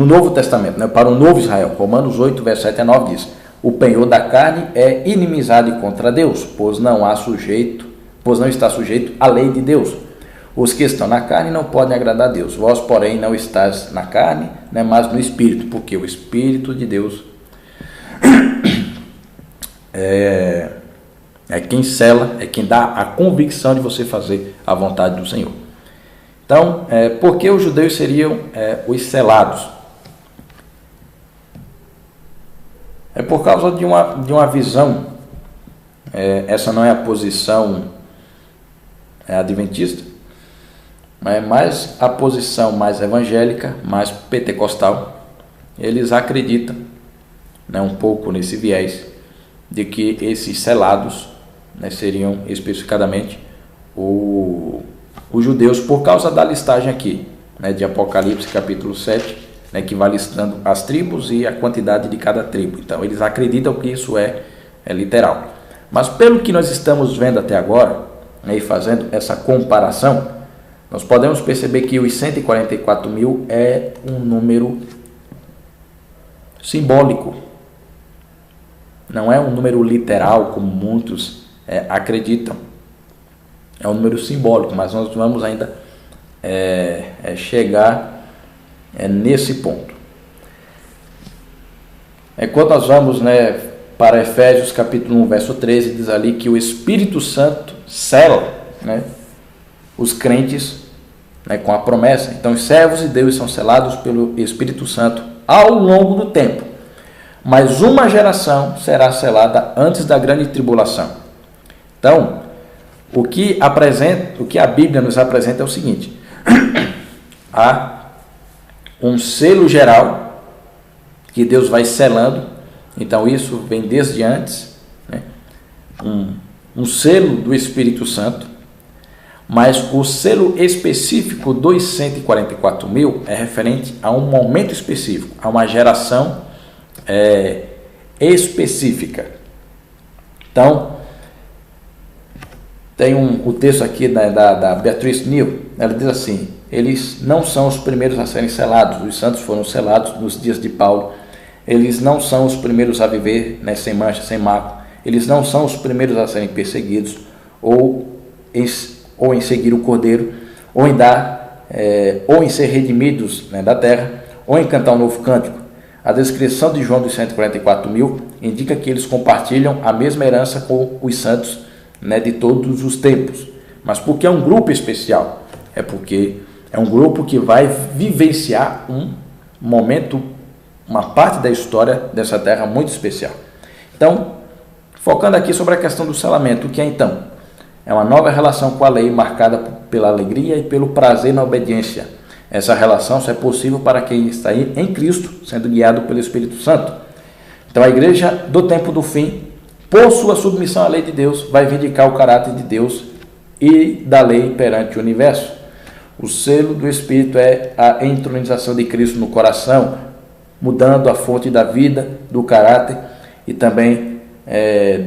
[SPEAKER 1] Novo Testamento, né, para o novo Israel. Romanos 8, verso 7 a 9 diz: o penhor da carne é inimizade contra Deus, pois não está sujeito à lei de Deus. Os que estão na carne não podem agradar a Deus. Vós, porém, não estáis na carne, né, mas no Espírito, porque o Espírito de Deus é quem sela, é quem dá a convicção de você fazer a vontade do Senhor. Então, por que os judeus seriam os selados? É por causa de uma visão, essa não é a posição adventista, mas a posição mais evangélica, mais pentecostal. Eles acreditam, né, um pouco nesse viés de que esses selados, né, seriam especificadamente os judeus, por causa da listagem aqui, né, de Apocalipse capítulo 7, né, que vai listando as tribos e a quantidade de cada tribo. Então eles acreditam que isso é literal. Mas pelo que nós estamos vendo até agora, né, e fazendo essa comparação, nós podemos perceber que os 144 mil é um número simbólico. Não é um número literal, como muitos acreditam. É um número simbólico, mas nós vamos ainda chegar nesse ponto. Quando nós vamos, né, para Efésios capítulo 1, verso 13, diz ali que o Espírito Santo sela, né, os crentes, né, com a promessa. Então, os servos de Deus são selados pelo Espírito Santo ao longo do tempo. Mas uma geração será selada antes da grande tribulação. Então, o que a Bíblia nos apresenta é o seguinte: há um selo geral que Deus vai selando. Então, isso vem desde antes, né, um selo do Espírito Santo, mas o selo específico dos 144 mil é referente a um momento específico, a uma geração específica. Então, tem o texto aqui da Beatriz Neal, ela diz assim: eles não são os primeiros a serem selados, os santos foram selados nos dias de Paulo, eles não são os primeiros a viver, né, sem mancha, sem mácula, eles não são os primeiros a serem perseguidos, ou em seguir o Cordeiro, ou em ser redimidos, né, da terra, ou em cantar um novo cântico. A descrição de João dos 144 mil indica que eles compartilham a mesma herança com os santos, né, de todos os tempos. Mas por que é um grupo especial? É porque é um grupo que vai vivenciar um momento, uma parte da história dessa terra muito especial. Então, focando aqui sobre a questão do selamento, o que é então? É uma nova relação com a lei, marcada pela alegria e pelo prazer na obediência. Essa relação só é possível para quem está em Cristo, sendo guiado pelo Espírito Santo. Então a igreja do tempo do fim, por sua submissão à lei de Deus, vai vindicar o caráter de Deus e da lei perante o universo. O selo do Espírito é a entronização de Cristo no coração, mudando a fonte da vida, do caráter e também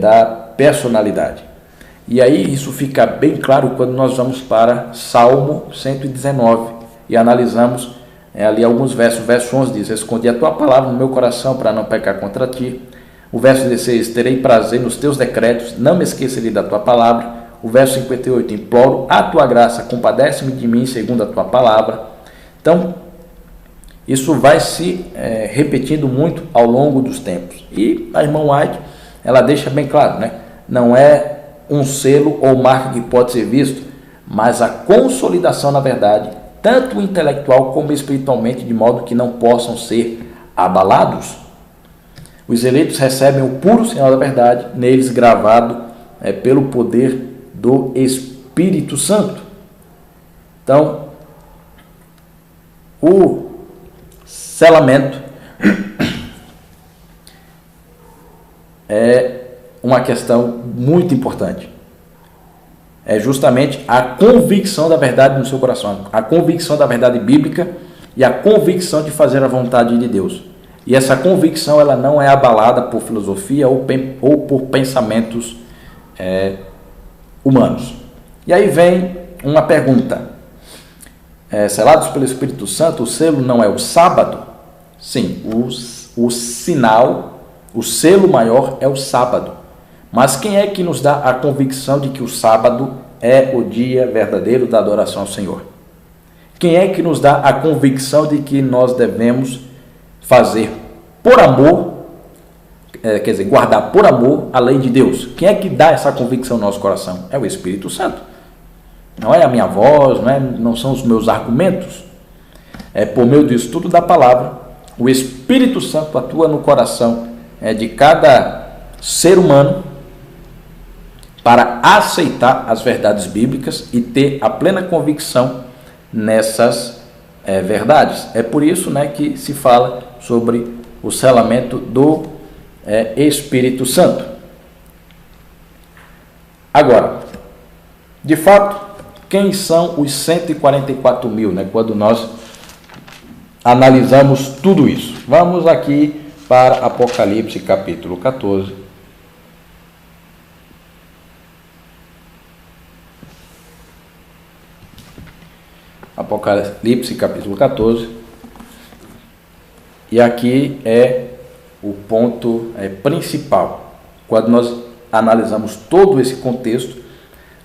[SPEAKER 1] da personalidade. E aí isso fica bem claro quando nós vamos para Salmo 119 e analisamos ali alguns versos. O verso 11 diz: escondi a tua palavra no meu coração para não pecar contra ti. O verso 16: terei prazer nos teus decretos, não me esquecerei da tua palavra. O verso 58: imploro a tua graça, compadece-me de mim segundo a tua palavra. Então, isso vai se repetindo muito ao longo dos tempos. E a irmã White, ela deixa bem claro, né? Não é um selo ou marca que pode ser visto, mas a consolidação na verdade, tanto intelectual como espiritualmente, de modo que não possam ser abalados. Os eleitos recebem o puro sinal da verdade, neles gravado pelo poder do Espírito Santo. Então, o selamento é uma questão muito importante. É justamente a convicção da verdade no seu coração, a convicção da verdade bíblica e a convicção de fazer a vontade de Deus. E essa convicção, ela não é abalada por filosofia ou por pensamentos humanos. E aí vem uma pergunta: selados pelo Espírito Santo, o selo não é o sábado? Sim, o sinal, o selo maior é o sábado. Mas quem é que nos dá a convicção de que o sábado é o dia verdadeiro da adoração ao Senhor? Quem é que nos dá a convicção de que nós devemos fazer por amor, guardar por amor a lei de Deus? Quem é que dá essa convicção no nosso coração? É o Espírito Santo. Não é a minha voz, não são os meus argumentos. É por meio do estudo da palavra. O Espírito Santo atua no coração de cada ser humano para aceitar as verdades bíblicas e ter a plena convicção nessas verdades. É por isso, que se fala sobre o selamento do Espírito Santo. Agora, de fato, quem são os 144 mil, quando nós analisamos tudo isso? Vamos aqui para Apocalipse capítulo 14. Apocalipse capítulo 14, e aqui é o ponto principal. Quando nós analisamos todo esse contexto,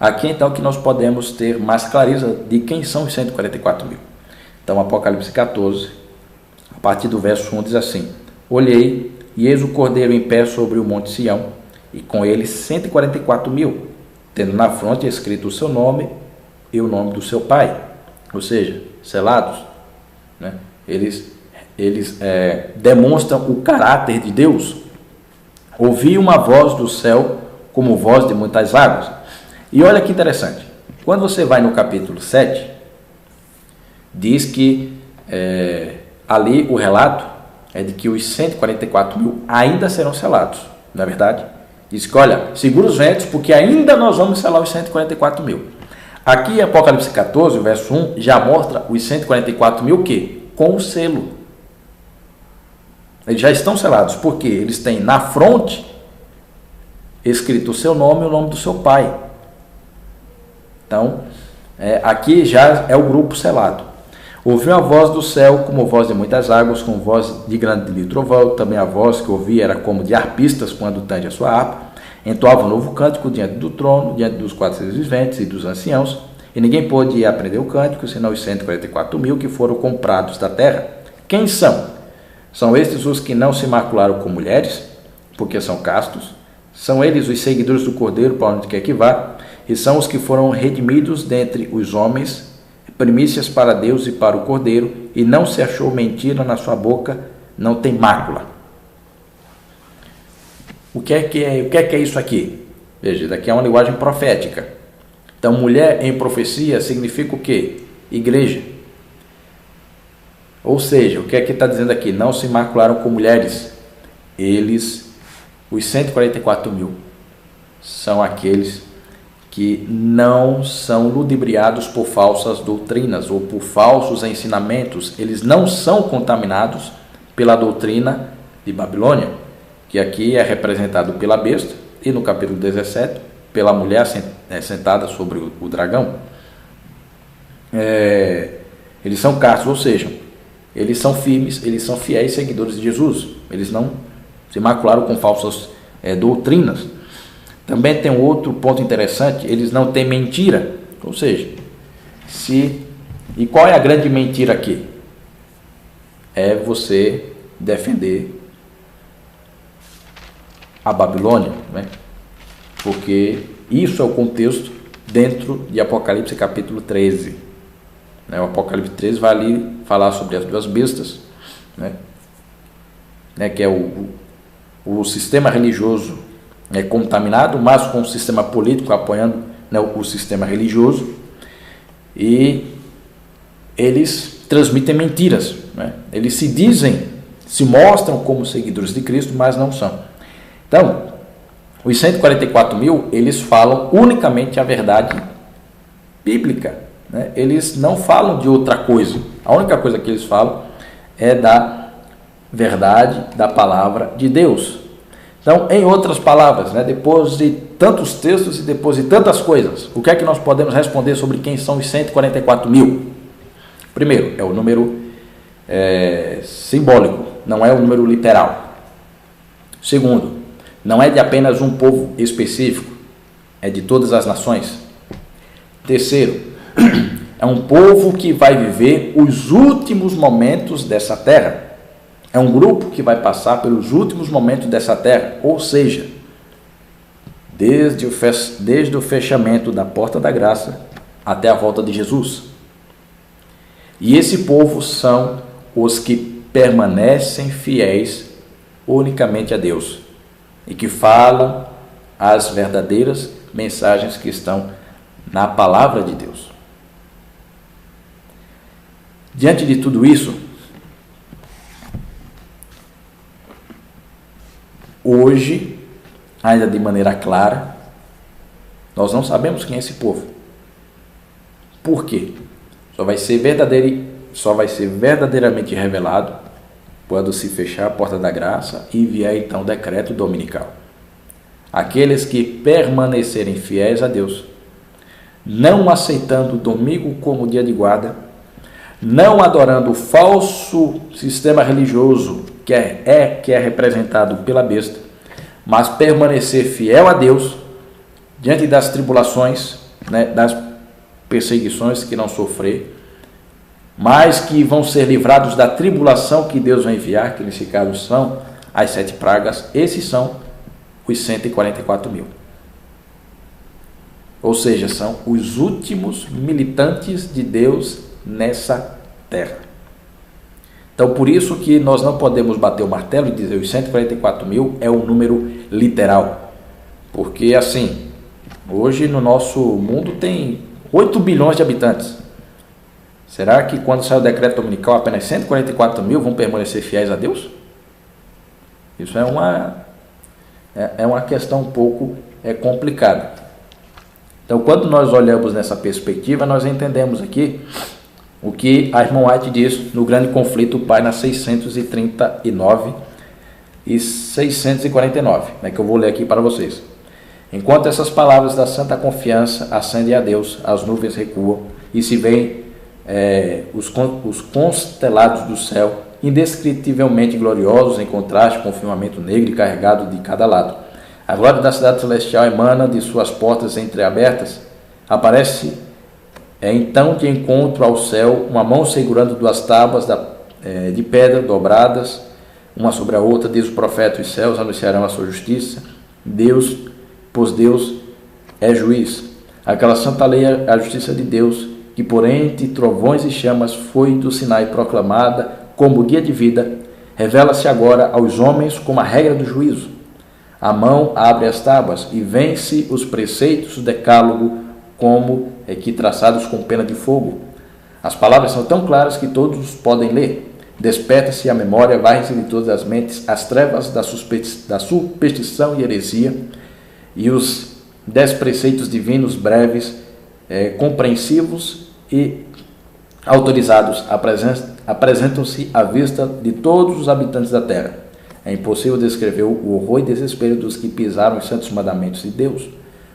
[SPEAKER 1] aqui então que nós podemos ter mais clareza de quem são os 144 mil. Então, Apocalipse 14, a partir do verso 1 diz assim: olhei, e eis o Cordeiro em pé sobre o monte Sião, e com ele 144 mil, tendo na fronte escrito o seu nome e o nome do seu pai. Ou seja, selados, eles demonstram o caráter de Deus. Ouvi uma voz do céu como voz de muitas águas. E olha que interessante, quando você vai no capítulo 7, diz que ali o relato é de que os 144 mil ainda serão selados, não é verdade? Diz que, olha, segura os ventos, porque ainda nós vamos selar os 144 mil. Aqui em Apocalipse 14, verso 1, já mostra os 144 mil o quê? Com o selo. Eles já estão selados, porque eles têm na fronte escrito o seu nome e o nome do seu pai. Então, aqui já é o grupo selado. Ouviu a voz do céu como voz de muitas águas, como voz de grande trovão. Também a voz que ouvi era como de arpistas quando tande a sua harpa. Entoava um novo cântico diante do trono, diante dos 4 seres viventes e dos anciãos. E ninguém pôde aprender o cântico, senão os 144 mil que foram comprados da terra. Quem são? São estes os que não se macularam com mulheres, porque são castos. São eles os seguidores do Cordeiro, para onde quer que vá. E são os que foram redimidos dentre os homens, primícias para Deus e para o Cordeiro, e não se achou mentira na sua boca, não tem mácula. O que é isso aqui? Veja, daqui é uma linguagem profética. Então, mulher em profecia significa o quê? Igreja. Ou seja, o que é que está dizendo aqui? Não se macularam com mulheres. Eles, os 144 mil, são aqueles que não são ludibriados por falsas doutrinas ou por falsos ensinamentos. Eles não são contaminados pela doutrina de Babilônia, que aqui é representado pela besta, e no capítulo 17, pela mulher sentada sobre o dragão. Eles são castos, ou seja, eles são firmes, eles são fiéis seguidores de Jesus. Eles não se macularam com falsas doutrinas. Também tem um outro ponto interessante, eles não têm mentira. Ou seja, e qual é a grande mentira aqui? É você defender a Babilônia, né? Porque isso é o contexto dentro de Apocalipse capítulo 13. O Apocalipse 13 vai ali falar sobre as duas bestas, né? Que é o sistema religioso contaminado, mas com o sistema político apoiando, né, o sistema religioso, e eles transmitem mentiras, né? Eles se mostram como seguidores de Cristo, mas não são. Então, os 144 mil, eles falam unicamente a verdade bíblica, né? Eles não falam de outra coisa. A única coisa que eles falam é da verdade da palavra de Deus. Então, em outras palavras, né, depois de tantos textos e depois de tantas coisas, o que é que nós podemos responder sobre quem são os 144 mil? Primeiro, é o número simbólico, não é o número literal. Segundo, não é de apenas um povo específico, é de todas as nações. Terceiro, é um povo que vai viver os últimos momentos dessa terra. É um grupo que vai passar pelos últimos momentos dessa terra, ou seja, desde o fechamento da porta da graça até a volta de Jesus. E esse povo são os que permanecem fiéis unicamente a Deus e que falam as verdadeiras mensagens que estão na palavra de Deus. Diante de tudo isso, hoje, ainda de maneira clara, nós não sabemos quem é esse povo. Por quê? Só vai ser verdadeiramente revelado quando se fechar a porta da graça e vier então o decreto dominical. Aqueles que permanecerem fiéis a Deus, não aceitando o domingo como dia de guarda, não adorando o falso sistema religioso que é representado pela besta, mas permanecer fiel a Deus diante das tribulações, né, das perseguições que não sofrer, mas que vão ser livrados da tribulação que Deus vai enviar, que nesse caso são as 7 pragas. Esses são os 144 mil. Ou seja, são os últimos militantes de Deus nessa terra. Então, por isso que nós não podemos bater o martelo e dizer os 144 mil é um número literal. Porque, assim, hoje no nosso mundo tem 8 bilhões de habitantes. Será que quando sair o decreto dominical apenas 144 mil vão permanecer fiéis a Deus? Isso é É uma questão um pouco complicada. Então, quando nós olhamos nessa perspectiva, nós entendemos aqui o que a irmã White diz no grande conflito, páginas 639 e 649, que eu vou ler aqui para vocês. Enquanto essas palavras da santa confiança ascendem a Deus, as nuvens recuam e se veem os constelados do céu, indescritivelmente gloriosos em contraste com o firmamento negro e carregado de cada lado. A glória da cidade celestial emana de suas portas entreabertas. Aparece então de encontro ao céu uma mão segurando duas tábuas de pedra dobradas, uma sobre a outra, diz o profeta: os céus anunciarão a sua justiça, pois Deus é juiz. Aquela santa lei é a justiça de Deus, que por entre trovões e chamas foi do Sinai proclamada como guia de vida, revela-se agora aos homens como a regra do juízo. A mão abre as tábuas e vence os preceitos do decálogo como que traçados com pena de fogo. As palavras são tão claras que todos podem ler. Desperta-se a memória, varre-se de todas as mentes as trevas da superstição e heresia, e os 10 preceitos divinos breves, compreensivos e autorizados apresentam-se à vista de todos os habitantes da terra. É impossível descrever o horror e desespero dos que pisaram os santos mandamentos de Deus.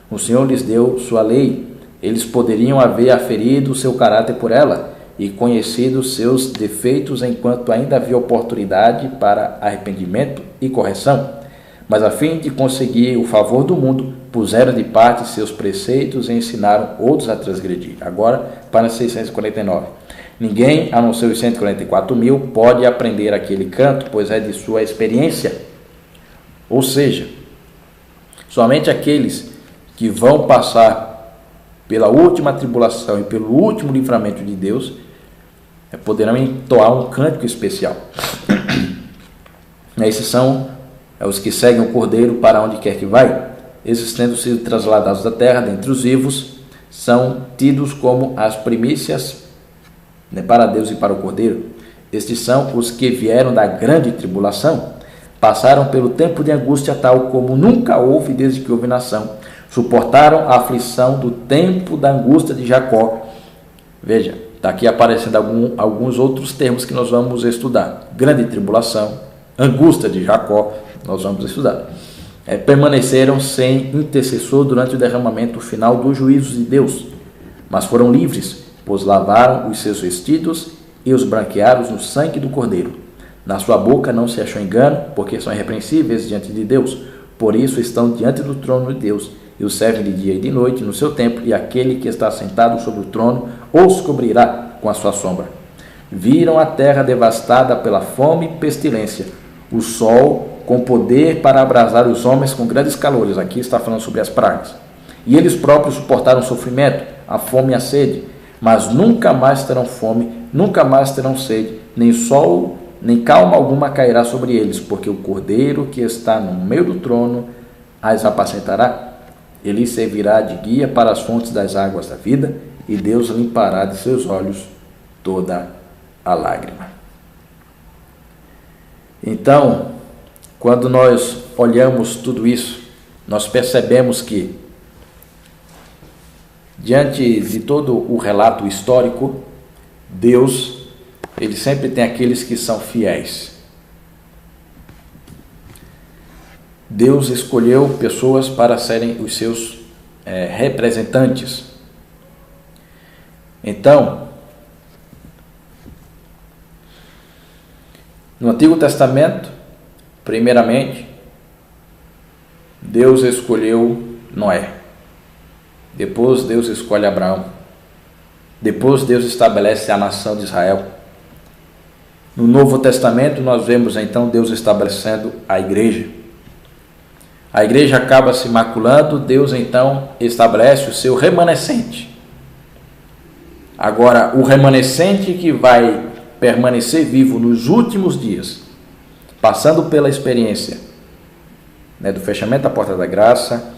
[SPEAKER 1] O Senhor lhes deu sua lei. Eles poderiam haver aferido o seu caráter por ela e conhecido seus defeitos enquanto ainda havia oportunidade para arrependimento e correção. Mas a fim de conseguir o favor do mundo, puseram de parte seus preceitos e ensinaram outros a transgredir. Agora, para 649. Ninguém, a não ser os 144.000, pode aprender aquele canto, pois é de sua experiência. Ou seja, somente aqueles que vão passar pela última tribulação e pelo último livramento de Deus poderão entoar um cântico especial. Esses são os que seguem o Cordeiro para onde quer que vai. Esses, tendo sido trasladados da terra dentre os vivos, são tidos como as primícias para Deus e para o Cordeiro. Estes são os que vieram da grande tribulação, passaram pelo tempo de angústia tal como nunca houve desde que houve nação, suportaram a aflição do tempo da angústia de Jacó. Veja, está aqui aparecendo alguns outros termos que nós vamos estudar. Grande tribulação, angústia de Jacó, nós vamos estudar. Permaneceram sem intercessor durante o derramamento final dos juízos de Deus, mas foram livres, pois lavaram os seus vestidos e os branquearam no sangue do Cordeiro. Na sua boca não se achou engano, porque são irrepreensíveis diante de Deus. Por isso estão diante do trono de Deus, e o servem de dia e de noite no seu templo, e aquele que está sentado sobre o trono os cobrirá com a sua sombra. Viram a terra devastada pela fome e pestilência, o sol com poder para abrasar os homens com grandes calores. Aqui está falando sobre as pragas. E eles próprios suportaram o sofrimento, a fome e a sede, mas nunca mais terão fome, nunca mais terão sede, nem sol, nem calma alguma cairá sobre eles, porque o Cordeiro que está no meio do trono as apacentará. Ele servirá de guia para as fontes das águas da vida, e Deus limpará de seus olhos toda a lágrima. Então, quando nós olhamos tudo isso, nós percebemos que, diante de todo o relato histórico, Deus, ele sempre tem aqueles que são fiéis. Deus escolheu pessoas para serem os seus representantes. Então, no Antigo Testamento, primeiramente, Deus escolheu Noé. Depois Deus escolhe Abraão. Depois Deus estabelece a nação de Israel. No Novo Testamento nós vemos então Deus estabelecendo a igreja. A igreja acaba se maculando, Deus então estabelece o seu remanescente. Agora, o remanescente que vai permanecer vivo nos últimos dias, passando pela experiência do fechamento da porta da graça,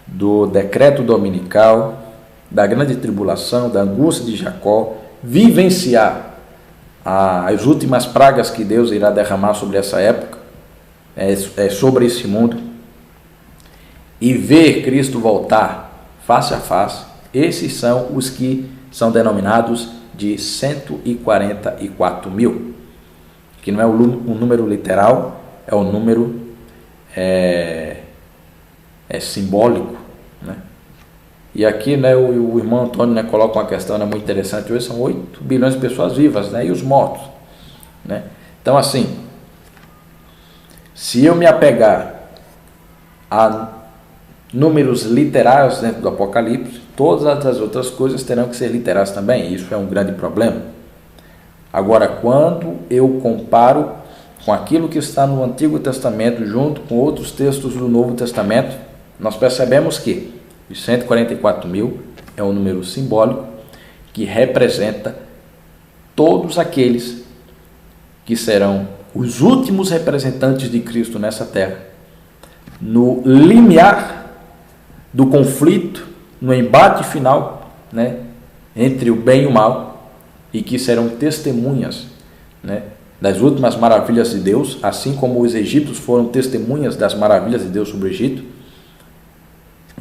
[SPEAKER 1] do decreto dominical, da grande tribulação, da angústia de Jacó, vivenciar as últimas pragas que Deus irá derramar sobre essa época, sobre esse mundo. e ver Cristo voltar face a face, esses são os que são denominados de 144 mil, que não é um número literal, é um número simbólico, né? E aqui, né, o irmão Antônio, né, coloca uma questão, né, muito interessante. Hoje são 8 bilhões de pessoas vivas, né, e os mortos, né? Então, assim, se eu me apegar a números literais dentro do Apocalipse, todas as outras coisas terão que ser literais também. Isso é um grande problema. Agora, quando eu comparo com aquilo que está no Antigo Testamento, junto com outros textos do Novo Testamento, nós percebemos que os 144 mil é um número simbólico que representa todos aqueles que serão os últimos representantes de Cristo nessa terra, no limiar do conflito, no embate final, né, entre o bem e o mal, e que serão testemunhas, né, das últimas maravilhas de Deus, assim como os egípcios foram testemunhas das maravilhas de Deus sobre o Egito,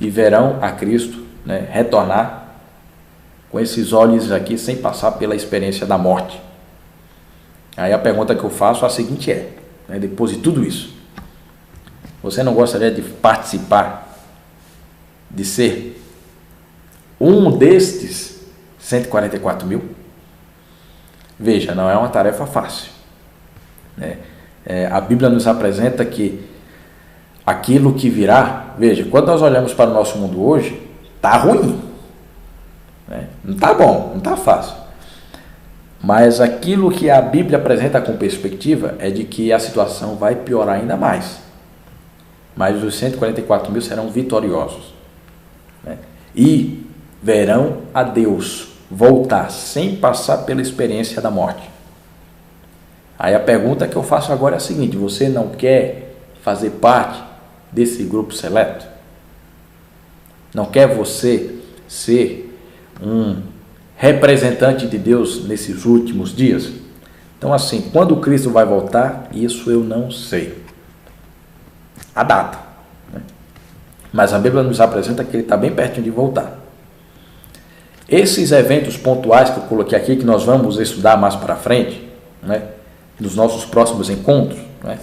[SPEAKER 1] e verão a Cristo, né, retornar com esses olhos aqui, sem passar pela experiência da morte. Aí a pergunta que eu faço é a seguinte, né, depois de tudo isso, você não gostaria de participar, de ser um destes 144 mil? Veja, não é uma tarefa fácil, né? A Bíblia nos apresenta que aquilo que virá, veja, quando nós olhamos para o nosso mundo hoje, está ruim, né? Não está bom, não está fácil. Mas aquilo que a Bíblia apresenta com perspectiva é de que a situação vai piorar ainda mais. Mas os 144 mil serão vitoriosos, né? E verão a Deus voltar sem passar pela experiência da morte. Aí a pergunta que eu faço agora é a seguinte: você não quer fazer parte desse grupo seleto? Não quer você ser um representante de Deus nesses últimos dias? Então, assim, quando Cristo vai voltar, isso eu não sei a data, né? Mas a Bíblia nos apresenta que ele está bem pertinho de voltar. Esses eventos pontuais que eu coloquei aqui, que nós vamos estudar mais para frente, né, nos nossos próximos encontros, né,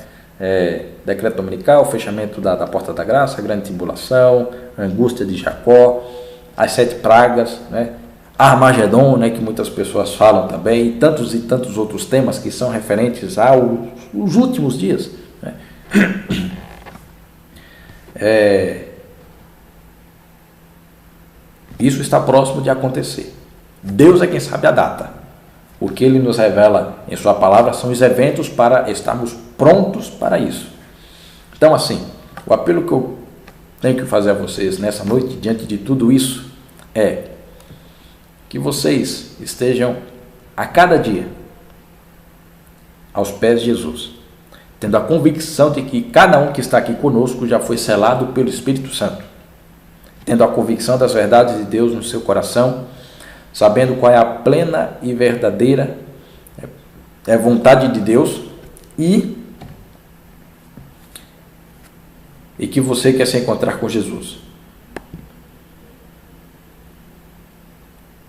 [SPEAKER 1] decreto dominical, fechamento da porta da graça, a grande tribulação, a angústia de Jacó, as 7 pragas, né, Armagedon, né, que muitas pessoas falam também, e tantos outros temas que são referentes aos últimos dias, né. Isso está próximo de acontecer. Deus é quem sabe a data. O que Ele nos revela em Sua palavra são os eventos para estarmos prontos para isso. Então, assim, o apelo que eu tenho que fazer a vocês nessa noite, diante de tudo isso, é que vocês estejam a cada dia aos pés de Jesus, tendo a convicção de que cada um que está aqui conosco já foi selado pelo Espírito Santo, tendo a convicção das verdades de Deus no seu coração, sabendo qual é a plena e verdadeira vontade de Deus, e que você quer se encontrar com Jesus.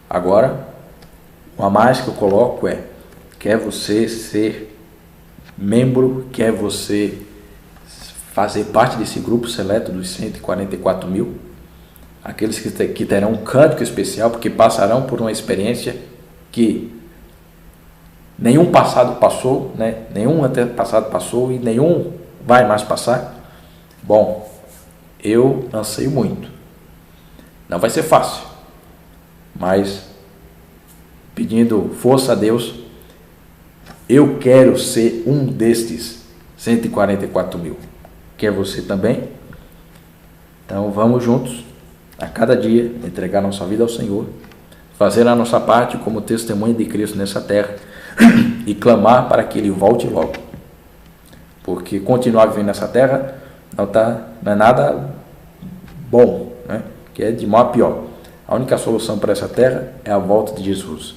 [SPEAKER 1] Agora, o a mais que eu coloco é: quer você ser membro, quer você fazer parte desse grupo seleto dos 144 mil, aqueles que terão um cântico especial, porque passarão por uma experiência que nenhum passado passou, né? Nenhum antepassado passou e nenhum vai mais passar. Bom, eu anseio muito. Não vai ser fácil, mas pedindo força a Deus, eu quero ser um destes 144 mil. Quer você também? Então vamos juntos, a cada dia, entregar nossa vida ao Senhor, fazer a nossa parte como testemunha de Cristo nessa terra e clamar para que Ele volte logo. Porque continuar vivendo nessa terra não é nada bom, né? Que é de mal a pior. A única solução para essa terra é a volta de Jesus.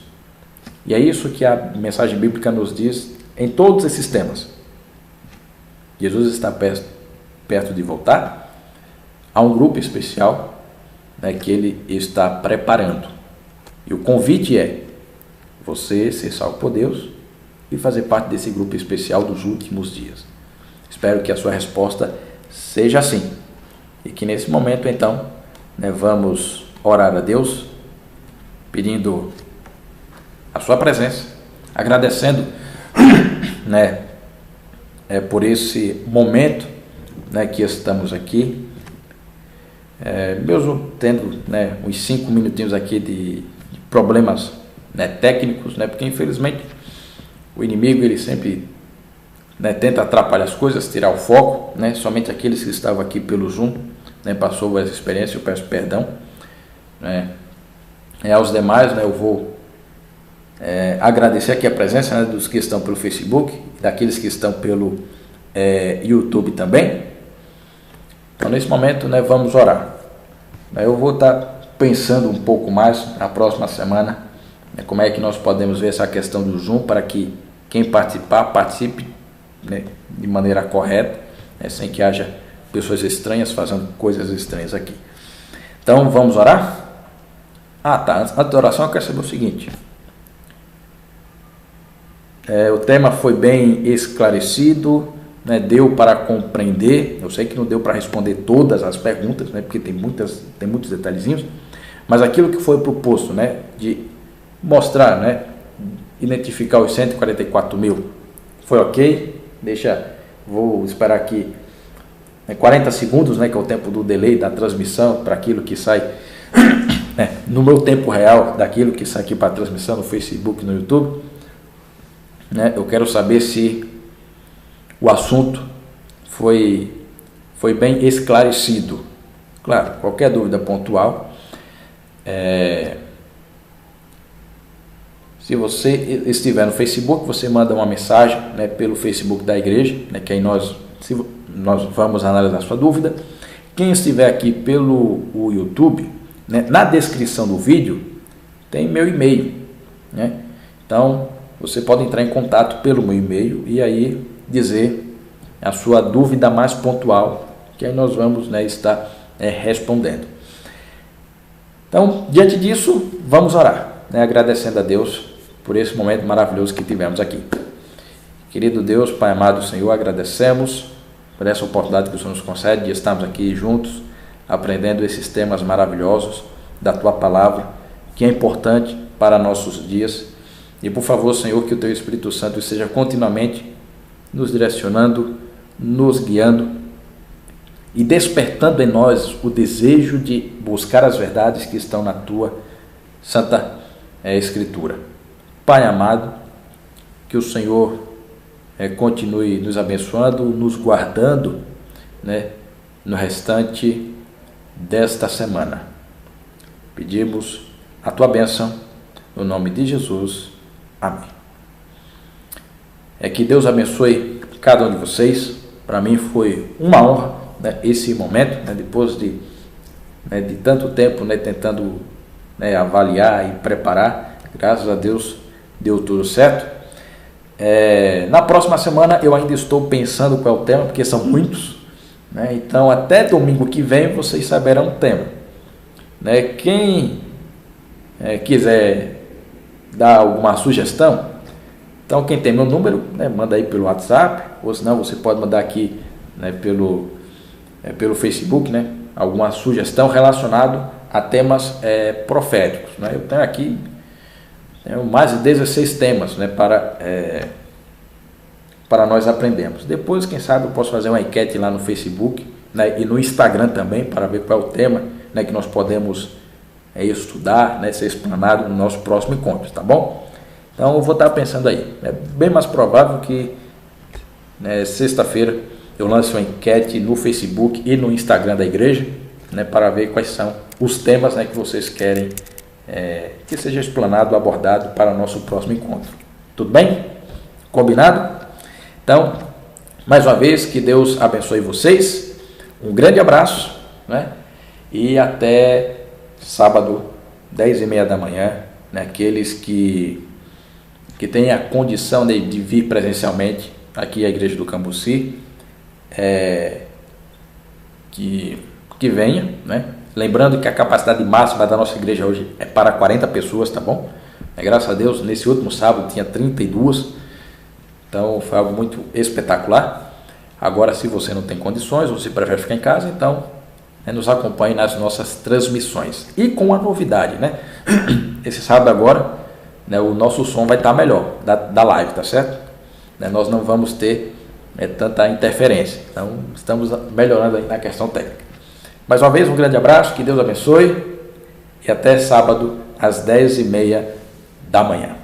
[SPEAKER 1] E é isso que a mensagem bíblica nos diz em todos esses temas. Jesus está perto de voltar. há um grupo especial, né, que ele está preparando. E o convite é você ser salvo por Deus e fazer parte desse grupo especial dos últimos dias. Espero que a sua resposta seja sim. E que nesse momento, então, né, vamos orar a Deus, pedindo a sua presença, agradecendo, né, por esse momento, né, que estamos aqui, mesmo tendo, né, uns 5 minutinhos aqui de problemas, né, técnicos, né, porque infelizmente o inimigo ele sempre, né, tenta atrapalhar as coisas, tirar o foco, né, somente aqueles que estavam aqui pelo Zoom, né, passou essa experiência, eu peço perdão, né, aos demais, né, eu vou agradecer aqui a presença, né, dos que estão pelo Facebook, daqueles que estão pelo YouTube também. Então nesse momento, né, vamos orar. Eu vou estar pensando um pouco mais na próxima semana, né, como é que nós podemos ver essa questão do Zoom para que quem participar, participe, né, de maneira correta, né, sem que haja pessoas estranhas fazendo coisas estranhas aqui. Então vamos orar? Antes da oração eu quero saber o seguinte, o tema foi bem esclarecido, né, deu para compreender. Eu sei que não deu para responder todas as perguntas, né, porque tem muitos detalhezinhos, mas aquilo que foi proposto, né, de mostrar, né, identificar os 144 mil, foi ok. Vou esperar aqui 40 segundos, né, que é o tempo do delay da transmissão para aquilo que sai, né, no meu tempo real, daquilo que sai aqui para a transmissão no Facebook, no YouTube, né. Eu quero saber se o assunto foi bem esclarecido. Claro, qualquer dúvida pontual, se você estiver no Facebook, você manda uma mensagem, né, pelo Facebook da igreja, né, que aí nós vamos analisar a sua dúvida. Quem estiver aqui pelo YouTube, né, na descrição do vídeo tem meu e-mail, né? Então você pode entrar em contato pelo meu e-mail e aí dizer a sua dúvida mais pontual, que aí nós vamos, né, estar respondendo. Então, diante disso, vamos orar, né, agradecendo a Deus por esse momento maravilhoso que tivemos aqui. Querido Deus, Pai amado, Senhor, agradecemos por essa oportunidade que o Senhor nos concede de estarmos aqui juntos, aprendendo esses temas maravilhosos da Tua Palavra, que é importante para nossos dias. E por favor, Senhor, que o Teu Espírito Santo esteja continuamente nos direcionando, nos guiando e despertando em nós o desejo de buscar as verdades que estão na Tua Santa Escritura. Pai amado, que o Senhor continue nos abençoando, nos guardando, né, no restante desta semana. Pedimos a Tua bênção, no nome de Jesus. Amém. Que Deus abençoe cada um de vocês. Para mim foi uma honra, né, esse momento, né, depois de tanto tempo, né, tentando, né, avaliar e preparar. Graças a Deus deu tudo certo. Na próxima semana eu ainda estou pensando qual é o tema, porque são muitos, né, então até domingo que vem vocês saberão o tema, né. Quem quiser dar alguma sugestão, então quem tem meu número, né, manda aí pelo WhatsApp, ou senão você pode mandar aqui, né, pelo Facebook, né, alguma sugestão relacionada a temas proféticos, né. Eu tenho aqui mais de 16 temas, né, para nós aprendermos. Depois, quem sabe, eu posso fazer uma enquete lá no Facebook, né, e no Instagram também, para ver qual é o tema, né, que nós podemos estudar, né, ser explanado no nosso próximo encontro, tá bom? Então eu vou estar pensando aí. É bem mais provável que, né, sexta-feira eu lance uma enquete no Facebook e no Instagram da igreja, né, para ver quais são os temas, né, que vocês querem que seja explanado, abordado para o nosso próximo encontro. Tudo bem? Combinado? Então, mais uma vez, que Deus abençoe vocês. Um grande abraço, né? E até sábado, 10h30 da manhã, né? Aqueles que têm a condição de vir presencialmente aqui à Igreja do Cambuci, que que venha, né? Lembrando que a capacidade máxima da nossa igreja hoje é para 40 pessoas, tá bom? Graças a Deus, nesse último sábado tinha 32, então foi algo muito espetacular. Agora, se você não tem condições ou se prefere ficar em casa, então nos acompanhe nas nossas transmissões. E com a novidade, né? Esse sábado agora, né, o nosso som vai estar melhor da live, tá certo? Nós não vamos ter tanta interferência, então estamos melhorando aí na questão técnica. Mais uma vez, um grande abraço, que Deus abençoe e até sábado às 10h30 da manhã.